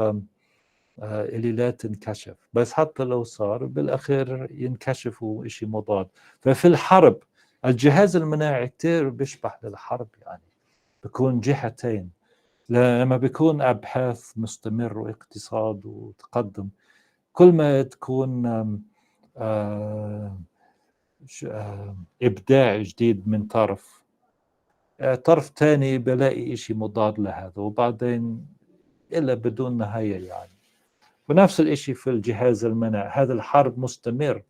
اللي لا تنكشف، بس حتى لو صار بالأخير ينكشفوا إشي مضاد. ففي الحرب الجهاز المناعي كتير بيشبه للحرب، يعني بيكون جهتين. لما بيكون أبحاث مستمر واقتصاد وتقدم، كل ما تكون إبداع جديد من طرف تاني بلاقي إشي مضاد لهذا، وبعدين إلا بدون نهاية يعني. ونفس الإشي في الجهاز المناعي، هذا الحرب مستمر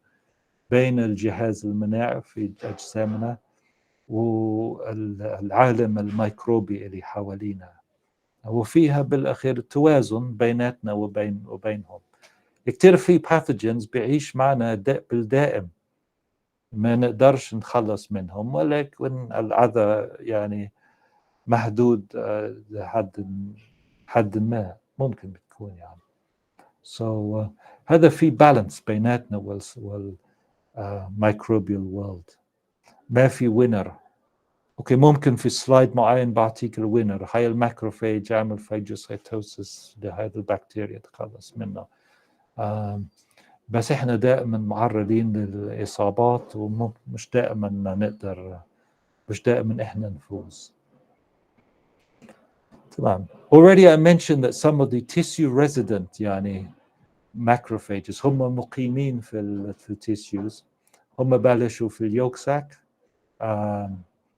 بين الجهاز المناعي في أجسامنا والعالم الميكروبي اللي حوالينا، وفيها بالأخير توازن بيناتنا وبينهم. كتير في باثوجينز بيعيش معنا بالدائم، ما نقدرش نخلص منهم، ولكن الأذى يعني محدود لحد ما ممكن بتكون يعني. هذا في بالانس بيناتنا والميكروبيال وورلد، ما في وينر. اوكي، ممكن في سلايد معين بعطيك الوينر، هاي الماكروفاج عمل فاجوسيتوسيس لهذه البكتيريا تخلص منها. بس احنا دائما معرضين للإصابات، ومش دائما نقدر، مش دائما احنا نفوز. تمام. Already I mentioned that some of the tissue resident يعني macrophages هم مقيمين في التيشوز، هم بلشوا في اليوكساك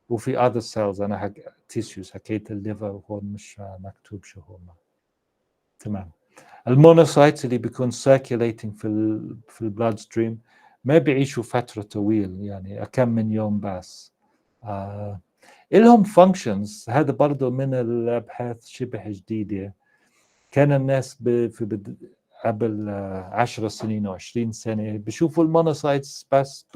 وفي other cells. أنا tissues حكيت الليفر هون مش مكتوب شو هم. تمام. المونوسايتس اللي بيكون circulating في البلاد ستريم ما بيعيشوا فترة طويل، يعني كم من يوم بس. إلهم functions. هذا برضو من الأبحاث شبه جديدة. كان الناس قبل 10 سنين أو 20 سنة بيشوفوا المونوسايتس بس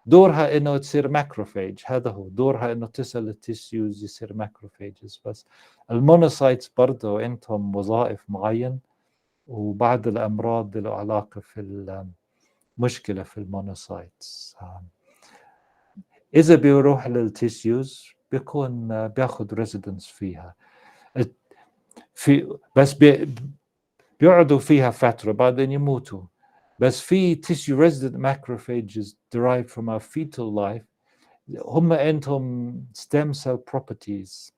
دورها إنه تصير ماكروفاج، هذا هو دورها، إنه تصل التيشوز يصير ماكروفاجز. بس المونوسايتس برضو عندهم وظائف معين، وبعض الأمراض له علاقة في المشكلة في المونوسايتس. إذا بيروح للتيشوز بيكون بياخد ريزيدنس فيها، بس بيقعدوا فيها فترة بعدين يموتوا. بس في tissue resident macrophages derived from our fetal life، هم عندهم stem cell properties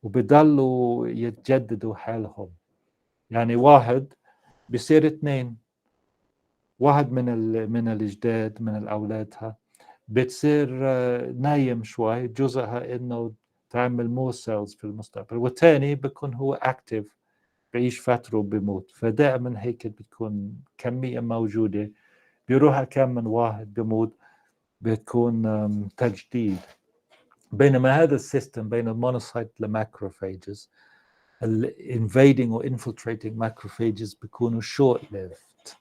وبيضلوا يتجددوا حالهم. يعني واحد بيصير 2، واحد من الجداد من الأولادها بتصير نايم شوي، جزءها إنه تعمل مو سيلز في المستقبل، والثاني بيكون هو active بعيش فترة وبيموت. فدائما هيك بتكون كمية موجودة، بيروح كم من واحد بيموت، بتكون تجديد. بينما هذا السيستم بين المونوسايت لماكروفاجز، الانفيدنج وانفلتريتنج ماكروفاجز بيكونوا شورت ليفت.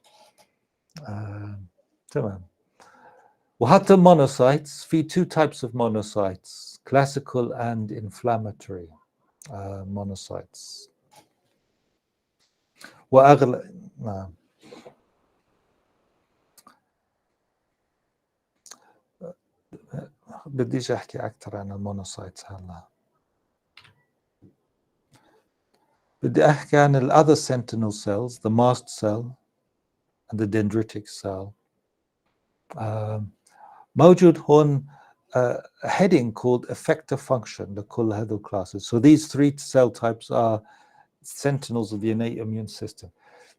تمام. وحتى المونوسايتس في two types of monocytes, classical and inflammatory monocytes. نعم. بديش أحكي أكثر عن المونوسايتس هلا. بدي أحكي عن ال other sentinel cells, the mast cell and the dendritic cell. موجود هون a heading called effector function لكل هذه classes. So these 3 cell types are sentinels of the innate immune system.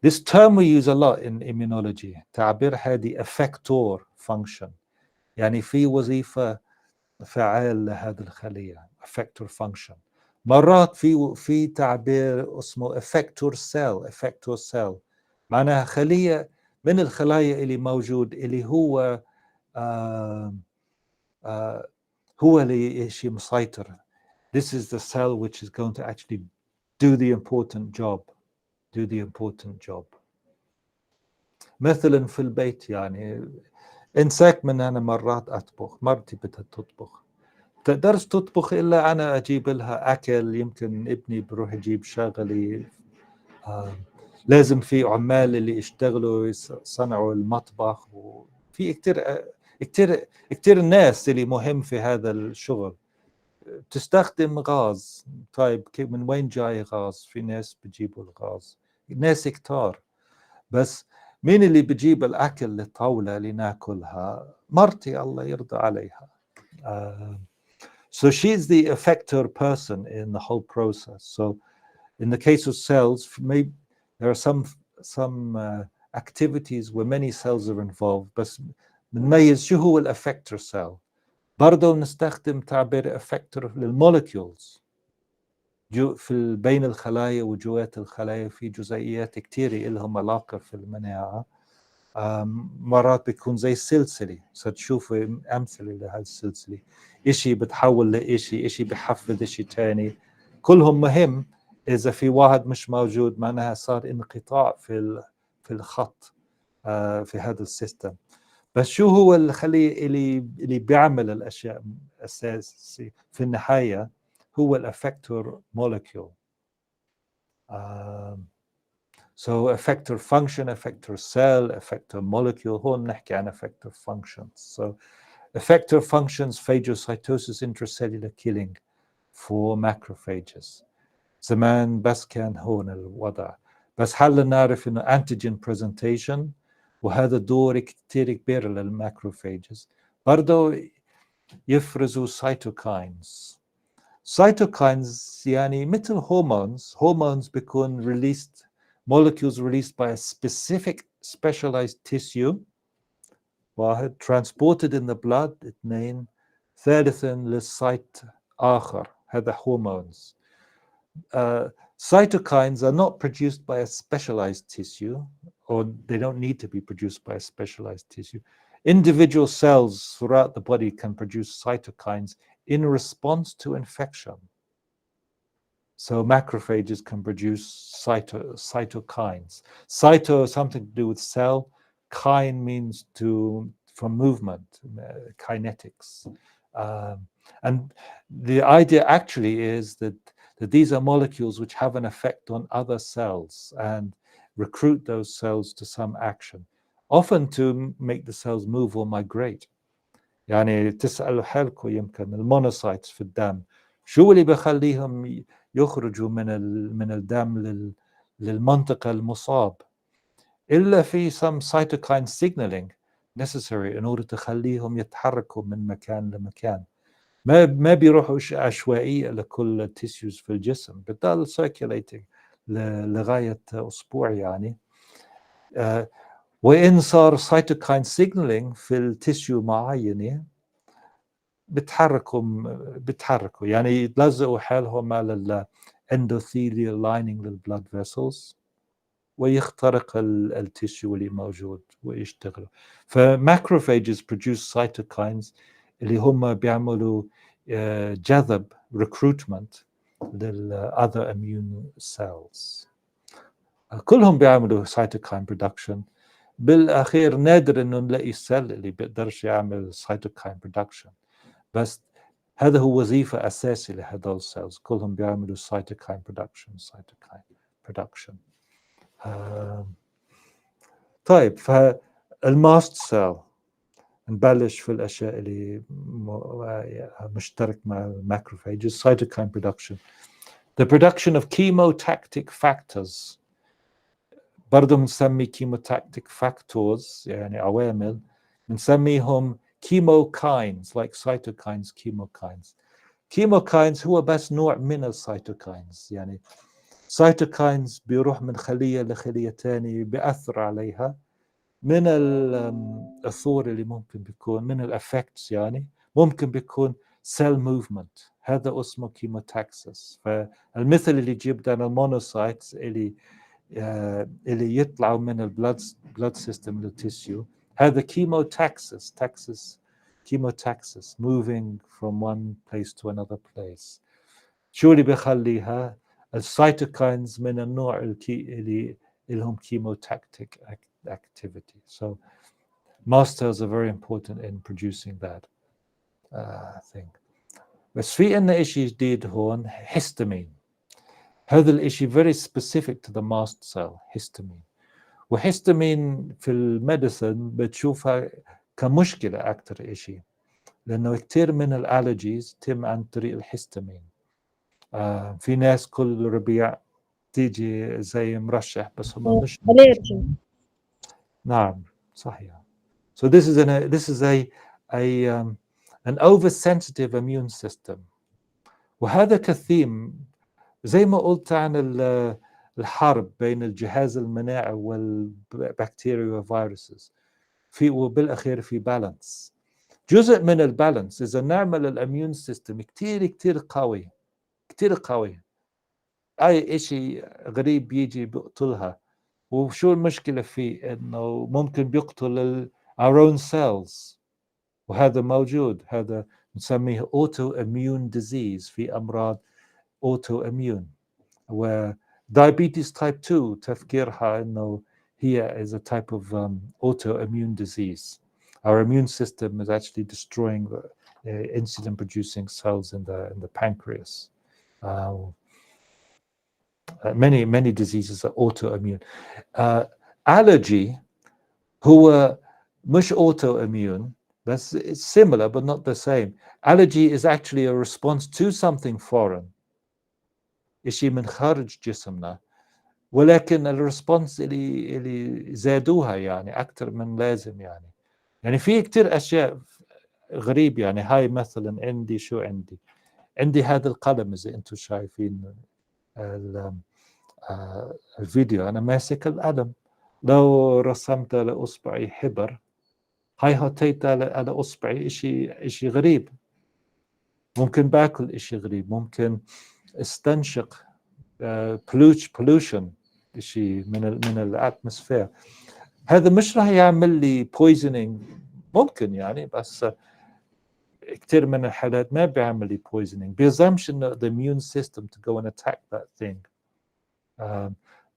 This term we use a lot in immunology. تعبير هذه effector function، يعني في وظيفة فعال لهذه الخلية effector function. مرات في تعبير اسمه effector cell معناها خلية من الخلايا اللي موجود اللي هو هو اللي شيء مسيطر. This is the cell which is going to actually do the important job. مثلا في البيت، يعني انساك من أنا مرات أطبخ، مرتي بدها تطبخ، تقدرش تطبخ إلا أنا أجيب لها أكل، يمكن ابني بروح يجيب شغلي، لازم في عمال اللي يشتغلوا يصنعوا المطبخ، وفي كتير كتير الناس اللي مهم في هذا الشغل تستخدم غاز. طيب من وين جاي غاز؟ في ناس بتجيبوا الغاز، ناس كتار، بس مين اللي بجيب الأكل للطاولة اللي ناكلها؟ مرتي الله يرضى عليها. So she's the effector person in the whole process. So in the case of cells, maybe there are some activities where many cells are involved. بس بنميز شو هو الeffector cell. برضو نستخدم تعبير effector للmolecules. في بين الخلايا وجوات الخلايا في جزيئات كتيرة لهم علاقة في المناعة. مرات بيكون زي سلسلة، ستشوفوا أمثلة لهالسلسلة، إشي بتحول لإشي بحفز إشي تاني، كلهم مهم. إذا في واحد مش موجود معناها صار انقطاع في الخط في هذا السيستم. بس شو هو الخلية اللي بيعمل الأشياء أساسي في النهاية؟ هو الأفكتور مولكيول. So effector function, effector cell, effector molecule. هون نحكي عن effector functions. So effector functions phagocytosis intracellular killing for macrophages. زمان بس كان هون الوضع، بس حالا نعرف إنه antigen presentation وهذا دور كتير كبير للماكروفاجز. برضو يفرزوا cytokines. Cytokines يعني مثل hormones بيكون released, molecules released by a specific specialized tissue. واحد transported in the blood. اثنين ثالثا للسايت آخر، هذا hormones. Cytokines are not produced by a specialized tissue, or they don't need to be produced by a specialized tissue. Individual cells throughout the body can produce cytokines in response to infection. So macrophages can produce cytokines. Cyto is something to do with cell. Kine means from movement, kinetics. And the idea actually is that these are molecules which have an effect on other cells and recruit those cells to some action, often to make the cells move or migrate. يعني تسألوا حالكم يمكن المونوسايتس في الدم شو اللي بخليهم يخرجوا من الدم للمنطقة المصاب؟ إلا في some cytokine signaling necessary in order تخليهم يتحركوا من مكان لمكان. ما بيروحوا عشوائية لكل التيشوز في الجسم، بتضل circulating لغاية أسبوع يعني. وإن صار cytokine signaling في التيشو معينة بتحركوا يعني يتلزقوا حالهم على endothelial lining للبلاد فيسلز ويخترق التيشو اللي موجود ويشتغلوا. فماكروفاجز produce cytokines اللي هم بيعملوا جذب recruitment لل other immune cells. كلهم بيعملوا cytokine production. بالأخير نادر إنه نلاقي السيل اللي بيقدرش يعمل cytokine production، بس هذا هو وظيفة أساسية لهذول السيلز، كلهم بيعملوا cytokine production. طيب فالماست سيل نبلش في الأشياء اللي مشترك مع الماكروفاجز. cytokine production, the production of chemotactic factors. برضو بنسمي chemotactic factors يعني عوامل، بنسميهم chemokines like cytokines. chemokines هو بس نوع من السيتوكاينز. يعني cytokines بيروح من خلية لخلية تاني بيأثر عليها من الأثور اللي ممكن بيكون من الأفكتس، يعني ممكن بيكون cell movement، هذا اسمه chemotaxis. فالمثل اللي جبنا المونوسايتس اللي يطلعوا من البلاد سيستم للتيشيو، هذا chemotaxis moving from one place to another place. شو اللي بيخليها؟ السيتوكاينز من النوع اللي لهم chemotactic activity. So mast cells are very important in producing that thing. بس في عندنا إشي جديد هون، histamine. هذا الإشي very specific to the mast cell, histamine. وhistamine في الميديسن بتشوفها كمشكلة أكتر إشي، لأنه كتير من الألرجيز تم عن طريق الهستامين. في ناس كل ربيع تيجي زي مرشح بس هم مش أليرجي. نعم صحيح. So this is an oversensitive immune system. وهذا كثيم زي ما قلت عن الحرب بين الجهاز المناعي والبكتيريا والفيروسز، وبالأخير في بالانس. جزء من البالانس إذا نعمل الاميون سيستم كتير قوي، كتير قوي، أي إشي غريب بيجي بيقتلها. وشو المشكلة فيه؟ إنه ممكن بيقتل our own cells، وهذا موجود، هذا نسميه autoimmune disease، في أمراض autoimmune. و diabetes type 2 تفكيرها إنه هي is a type of autoimmune disease. Our immune system is actually destroying the insulin-producing cells in the pancreas. Many diseases are autoimmune. Allergy هو مش autoimmune, it's similar but not the same. Allergy is actually a response to something foreign، إشي من خارج جسمنا، ولكن الريسبونس اللي زادوها يعني أكثر من لازم. يعني في كتير أشياء غريب. يعني هاي مثلا عندي، شو عندي هذا القلم، إذا أنتم شايفين الفيديو، أنا ماسك القلم، لو رسمت على أصبعي حبر، هاي حطيت على أصبعي إشي غريب. ممكن باكل إشي غريب، ممكن استنشق pollution إشي من الاتموسفير. هذا مش راح يعمل لي poisoning، ممكن يعني، بس كتير من الحالات ما بيعمل لي poisoning، بيلزمش إنه the immune system to go and attack that thing.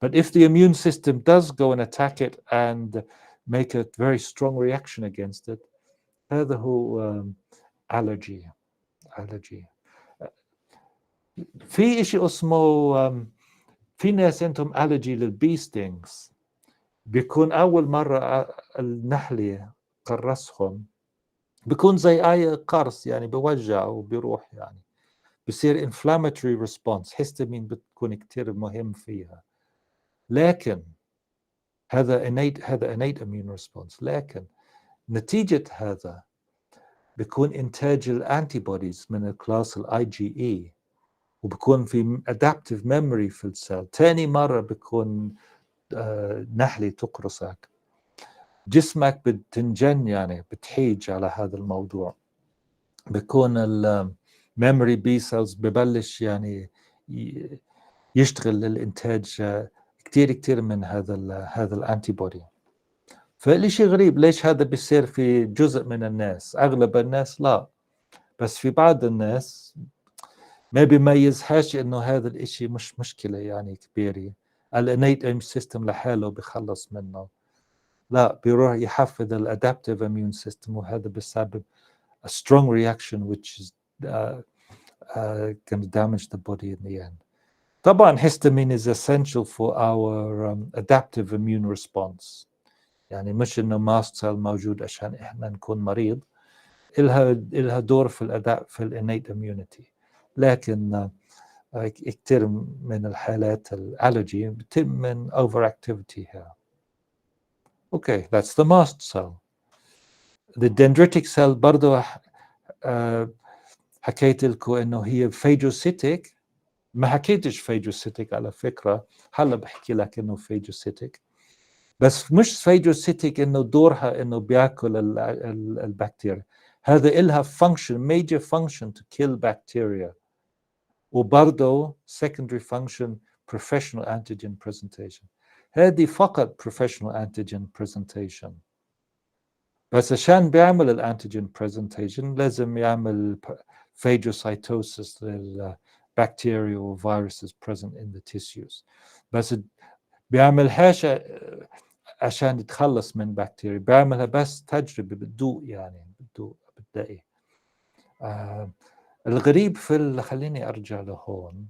But if the immune system does go and attack it and make a very strong reaction against it، هذا هو allergy. في إشي اسمه في ناس عندهم allergy للبي ستينجز، بيكون أول مرة النحلة قرصهم، بيكون زي أي قرص يعني، بوجع وبيروح، يعني بصير inflammatory response. هيستامين بتكون كتير مهم فيها، لكن هذا innate immune response. لكن نتيجة هذا بيكون إنتاج الأنتيبوديز من الكلاس IgE، وبكون في adaptive memory في السيل. تاني مرة بيكون نحلة تقرصك، جسمك بتنجن، يعني بتحيج على هذا الموضوع. بيكون الميموري بي سيلز ببلش يعني يشتغل للإنتاج كتير من هذا الأنتيبودي. فالشيء غريب، ليش هذا بيصير في جزء من الناس؟ أغلب الناس لا، بس في بعض الناس ما بيميزهاش إنه هذا الإشي مش مشكلة يعني كبيرة، الانيت ام سيستم لحاله بيخلص منه. لا، بيروح يحفز الادابتيف اميون سيستم، وهذا بسبب a strong reaction which is can damage the body in the end. طبعا histamine is essential for our adaptive immune response. يعني مش إنه ماست سيل موجود عشان إحنا نكون مريض، إلها دور في الأداء في الانيت immunity. لكن كتير من الحالات الالرجي بتم من over activity here. Okay, that's the mast cell. The dendritic cell برضو حكيت لكم إنه هي phagocytic. ما حكيتش phagocytic على فكرة، هلا بحكي لك إنه phagocytic، بس مش phagocytic إنه دورها إنه بياكل البكتيريا. هذا إلها function, major function to kill bacteria، وبرضه secondary function professional antigen presentation. هذه فقط professional antigen presentation. بس عشان بيعمل الانتيجين presentation لازم يعمل phagocytosis للبكتيريا والفيروسز present in the tissues. بس بيعملهاش عشان يتخلص من بكتيريا، بيعملها بس تجربة، بتدوق يعني، بتدقي. الغريب خليني أرجع لهون،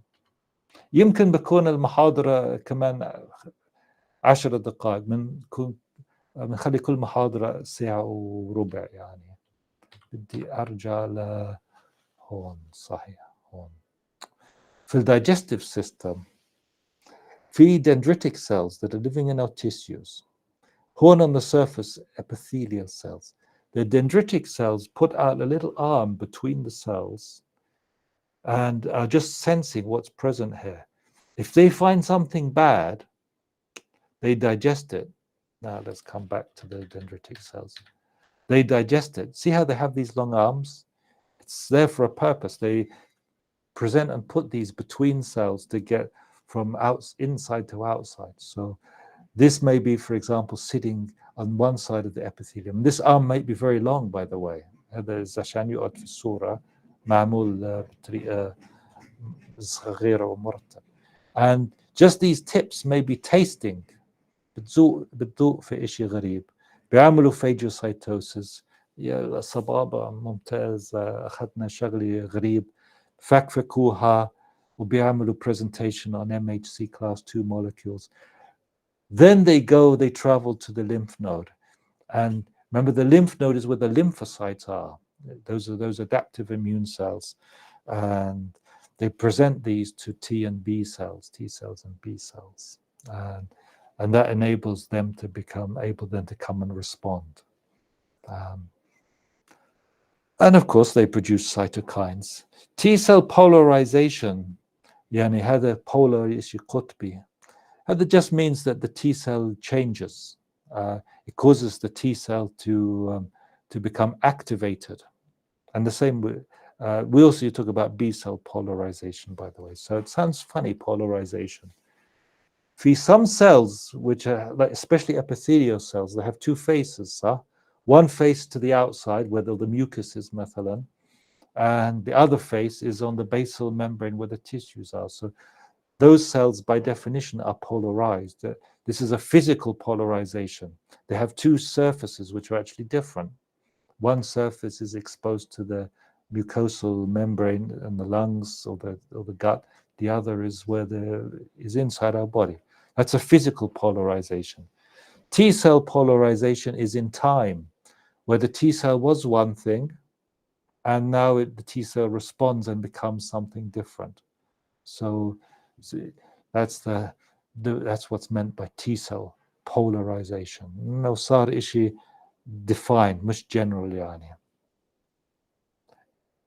يمكن بكون المحاضرة كمان 10 دقائق، من كنت بنخلي كل محاضرة ساعة وربع يعني. بدي أرجع هون صحيح هون في ال digestive system في dendritic cells that are living in our tissues. Horn on the surface, epithelial cells. The dendritic cells put out a little arm between the cells and are just sensing what's present here. If they find something bad, they digest it. Now let's come back to the dendritic cells. They digest it. See how they have these long arms? It's there for a purpose. They present and put these between cells to get from inside to outside. So this may be, for example, sitting on one side of the epithelium. This arm might be very long, by the way. هذا عشان يقعد في الصورة معمول بطريقة صغيرة ومرتب. And just these tips may be tasting. بتذوق في إشي غريب. بيعملوا phagocytosis. يا صبابة ممتاز أخذنا شغلة غريب. فكفكوها وبيعملوا presentation on MHC class 2 molecules. Then they travel to the lymph node. And remember, the lymph node is where the lymphocytes are. Those are those adaptive immune cells. And they present these to T and B cells, T cells and B cells. And that enables them to come and respond. And of course, they produce cytokines. T cell polarization, يعني هذا polar إشي قطبي. That just means that the T cell changes. It causes the T cell to become activated. And the same, we also talk about B cell polarization, by the way. So it sounds funny, polarization. For some cells, which are like especially epithelial cells, they have two faces. One face to the outside, where the mucus is مثلا, and the other face is on the basal membrane where the tissues are. So those cells, by definition, are polarized. This is a physical polarization. They have two surfaces which are actually different. One surface is exposed to the mucosal membrane in the lungs or the gut. The other is is inside our body. That's a physical polarization. T cell polarization is in time, where the T cell was one thing, and now the T cell responds and becomes something different. So that's what's meant by T cell polarization. No صار إشي defined مش general يعني.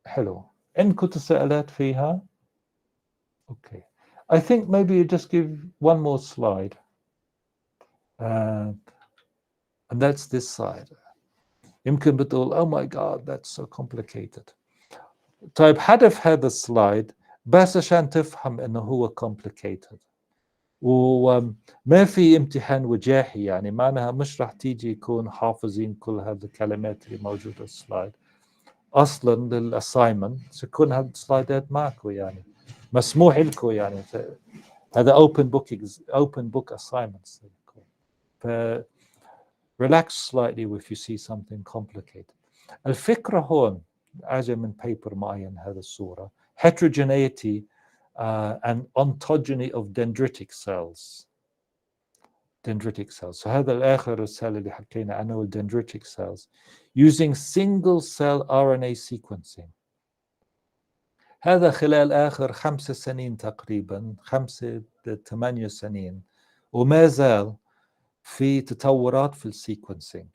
حلو. عندكم تساؤلات فيها؟ Okay. I think maybe you just give one more slide. And that's this side. يمكن بتقول oh my god that's so complicated. طيب هدف هذا السلايد بس عشان تفهم انه هو complicated. وما في امتحان وجاهي يعني معناها مش راح تيجي يكون حافظين كل هذه الكلمات اللي موجودة في السلايد. اصلا للاساينمنت تكون هذه السلايدات معكم يعني مسموح لكم يعني هذا open book assignments. Relax slightly if you see something complicated. الفكرة هون أجي من paper معين هذا الصورة heterogeneity and ontogeny of dendritic cells. So هذا الآخر الرسالة اللي حكينا عنه dendritic cells using single cell RNA sequencing. هذا خلال آخر 5 سنين تقريبا 5 ل 8 سنين وما زال في تطورات في السيكونسينج.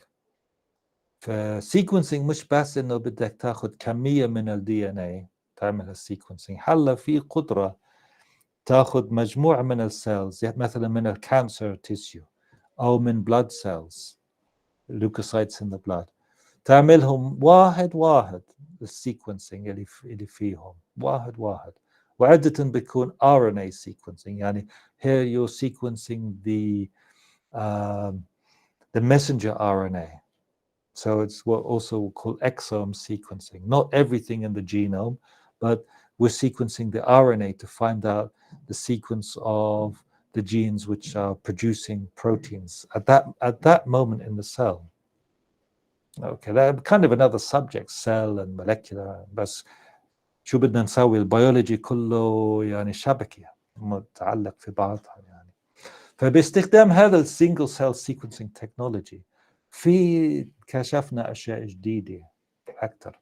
فالسيكونسينج مش بس انه بدك تاخذ كميه من الدي ان اي تعمل السيكونسينج، هلا في قدره تاخذ مجموعه من السيلز مثلا من الكانسر تيشيو او من بلاد سيلز لوكوسايتس ان ذا بلاد تعملهم واحد السيكونسينج اللي فيهم واحد وعاده بيكون RNA sequencing يعني here you're sequencing the messenger RNA. So it's what also called exome sequencing. Not everything in the genome, but we're sequencing the RNA to find out the sequence of the genes which are producing proteins at that moment in the cell. Okay, that kind of another subject, cell and molecular. بس شو بدنا نسوي البيولوجي كله يعني شبكة متعلق في بعضها يعني. فباستخدام هذا السنجل سيل سيكونسينج تكنولوجي في كشفنا أشياء جديدة أكثر.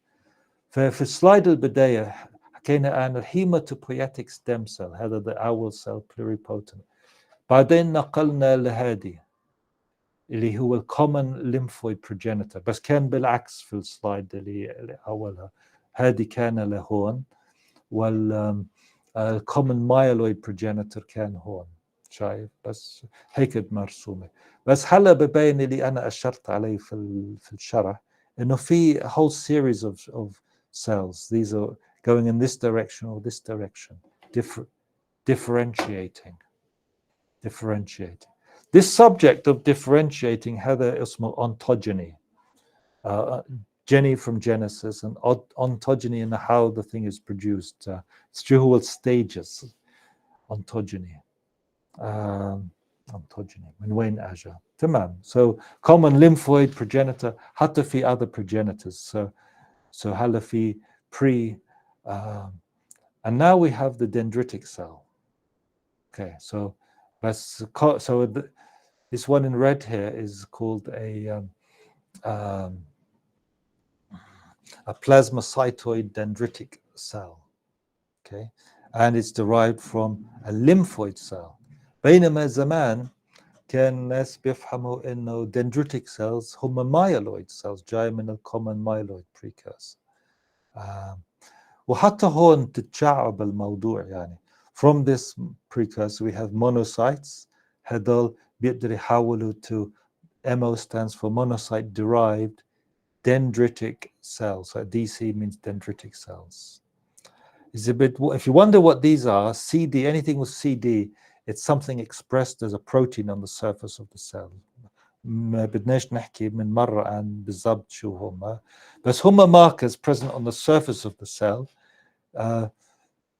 ففي السلايد البداية حكينا عن الهيماتوبويتيك ستيم سيل، هذا the أول سيل pluripotent. بعدين نقلنا لهذه اللي هو الكومن ليمفويد بروجينيتور، بس كان بالعكس في السلايد اللي أولها، هذه كان لهون، والكومن مايلويد بروجينيتور كان هون، شايف؟ بس هيك مرسومة. بس هلا ببين اللي أنا أشرت عليه في الشرح، إنه في whole series of cells. These are going in this direction or this direction, differentiating. This subject of differentiating هذا اسمه ontogeny. Geny from Genesis, and ontogeny in how the thing is produced. It's stages. Ontogeny. Ontogeny. من وين أجا؟ تمام. So common lymphoid progenitor. حتى في other progenitors. So هلا في pre. And now we have the dendritic cell. Okay. So this one in red here is called a plasmacytoid dendritic cell. Okay, and it's derived from a lymphoid cell. بينما زمان كان الناس بيفهموا إنه dendritic cells هم myeloid cells جاي من ال common myeloid precursor. وحتى هون تتشعب الموضوع يعني. From this precursor we have monocytes. هدول بيقدر يحولوا to MO stands for monocyte derived dendritic cells. So DC means dendritic cells. It's a bit, if you wonder what these are, CD, anything with CD, it's something expressed as a protein on the surface of the cell. ما بدناش نحكي من مرة عن بالضبط شو هم، بس هم markers present on the surface of the cell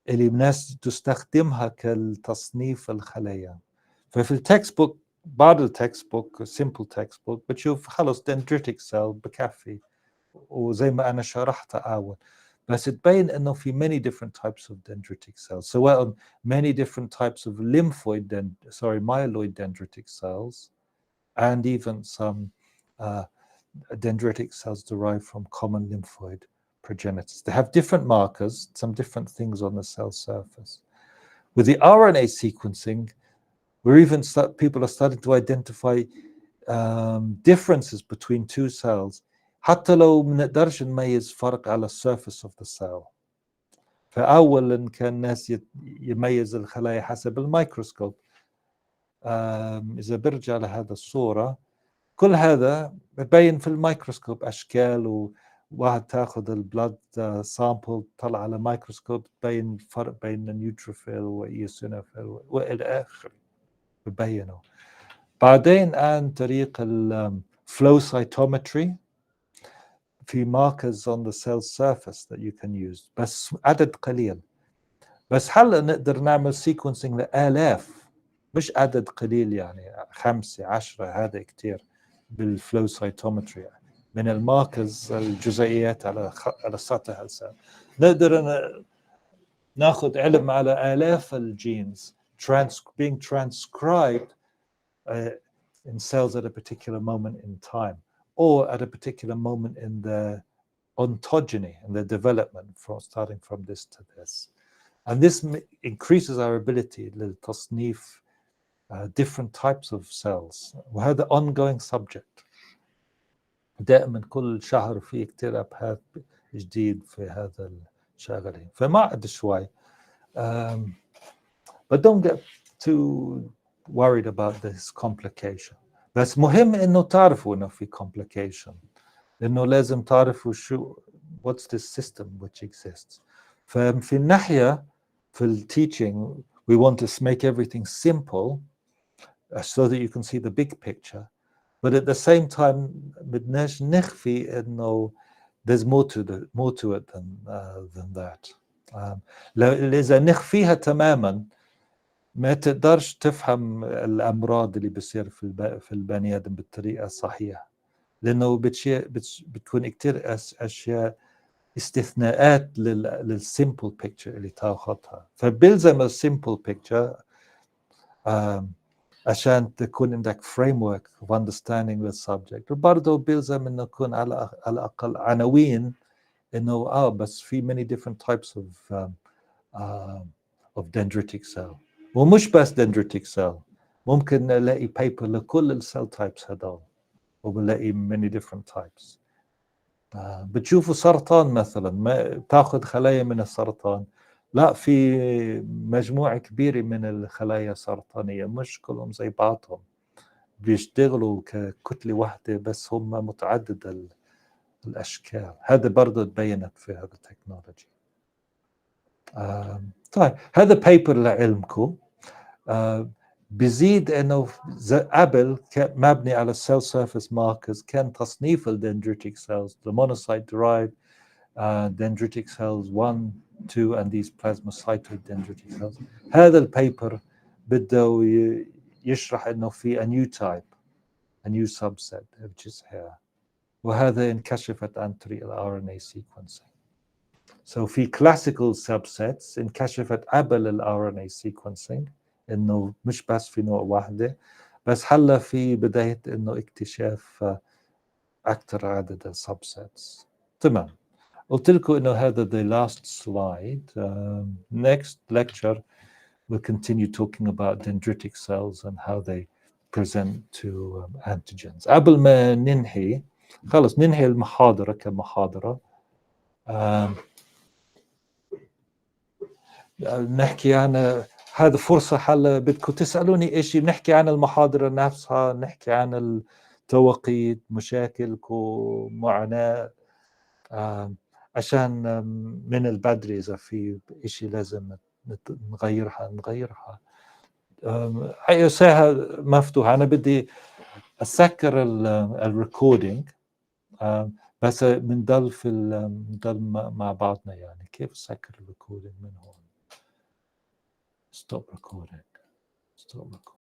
اللي الناس تستخدمها كالتصنيف الخلايا. ففي التكست بوك، بعض التكست بوك simple text book بتشوف خلص dendritic cell بكفي، وزي ما أنا شرحت أول. بس تبين إنه في many different types of dendritic cells. So many different types of myeloid dendritic cells, and even some dendritic cells derived from common lymphoid progenitors. They have different markers, some different things on the cell surface. With the RNA sequencing, people are starting to identify differences between two cells. حتى لو ما نقدرش نميز فرق على السيرفس اوف ذا سيل. فأولا كان الناس يميز الخلايا حسب الميكروسكوب. إذا برجع لهذا الصورة، كل هذا ببين في الميكروسكوب أشكال، وواحد تاخذ البلاد سامبل طلع على الميكروسكوب تبين الفرق بين النيوتروفيل وإيوسينوفيل وإلى آخره ببينه. بعدين عن طريق الفلو سايتومتري في markers on the cell surface that you can use، بس عدد قليل. بس هلا نقدر نعمل sequencing لآلاف، مش عدد قليل يعني 5 10 هذا كتير بالفلو سايتومتري يعني. من الماركرز الجزيئيات على سطح السيل نقدر ناخذ علم على آلاف الجينز being transcribed in cells at a particular moment in time, or at a particular moment in the ontogeny and the development starting from this to this. And this increases our ability للتصنيف different types of cells. وهذا ongoing subject. دائما كل شهر في كتير أبحاث جديد في هذا الشغلين. فمعقد شوي. But don't get too worried about this complication. بس مهم إنه تعرفوا إنه في complication. إنه لازم تعرفوا what's this system which exists. ففي الناحية في teaching we want to make everything simple so that you can see the big picture. But at the same time بدناش نخفي إنه there's more to it than that. إذا نخفيها تماماً ما تقدرش تفهم الأمراض اللي بتصير في البني آدم بالطريقة الصحيحة، لأنه بتكون كتير أشياء استثناءات للسيمبل بيكتشر اللي تاخذها. فبيلزم السيمبل بيكتشر عشان تكون عندك framework of understanding the subject. وبرضه بيلزم انه يكون على الاقل عناوين انه بس في many different types of dendritic cell. ومش بس dendritic cell، ممكن نلاقي paper لكل السيل types هذول، وبنلاقي many different types. بتشوفوا سرطان مثلا، ما تاخذ خلايا من السرطان، لا، في مجموعة كبيرة من الخلايا السرطانية مش كلهم زي بعضهم، بيشتغلوا ككتلة واحدة بس هم متعدد الأشكال. هذا برضه تبينت في هذا التكنولوجي. طيب هذا بيبر لعلمكم. بزيد انه قبل مبني على السيل سيرفيس ماركرز، كان تصنيف الدندريتيك سيلز، the monocyte derived dendritic cells 1 2 and these plasmacytoid dendritic cells. هذا البيبر بده يشرح انه في a new type, a new subset which is here، وهذا انكشفت عن طريق ال RNA sequencing. So في classical subsets انكشفت قبل ال RNA sequencing انه مش بس في نوع واحدة، بس هلا في بداية انه اكتشاف اكثر عدد السبسيتس. تمام، قلت لكم انه هذا the last slide. Next lecture we'll continue talking about dendritic cells and how they present to antigens. قبل ما ننهي خلص ننهي المحاضرة كمحاضرة، نحكي عن هذا فرصة هلا بدكم تسألوني إشي، نحكي عن المحاضرة نفسها، نحكي عن التوقيت، مشاكلكم، معاناة، عشان من البدري إذا في إشي لازم نغيرها. أي ساعة مفتوحة. أنا بدي أسكر الريكوردينج، بس بنضل مع بعضنا. يعني كيف أسكر الريكوردينج من هون؟ Stop recording.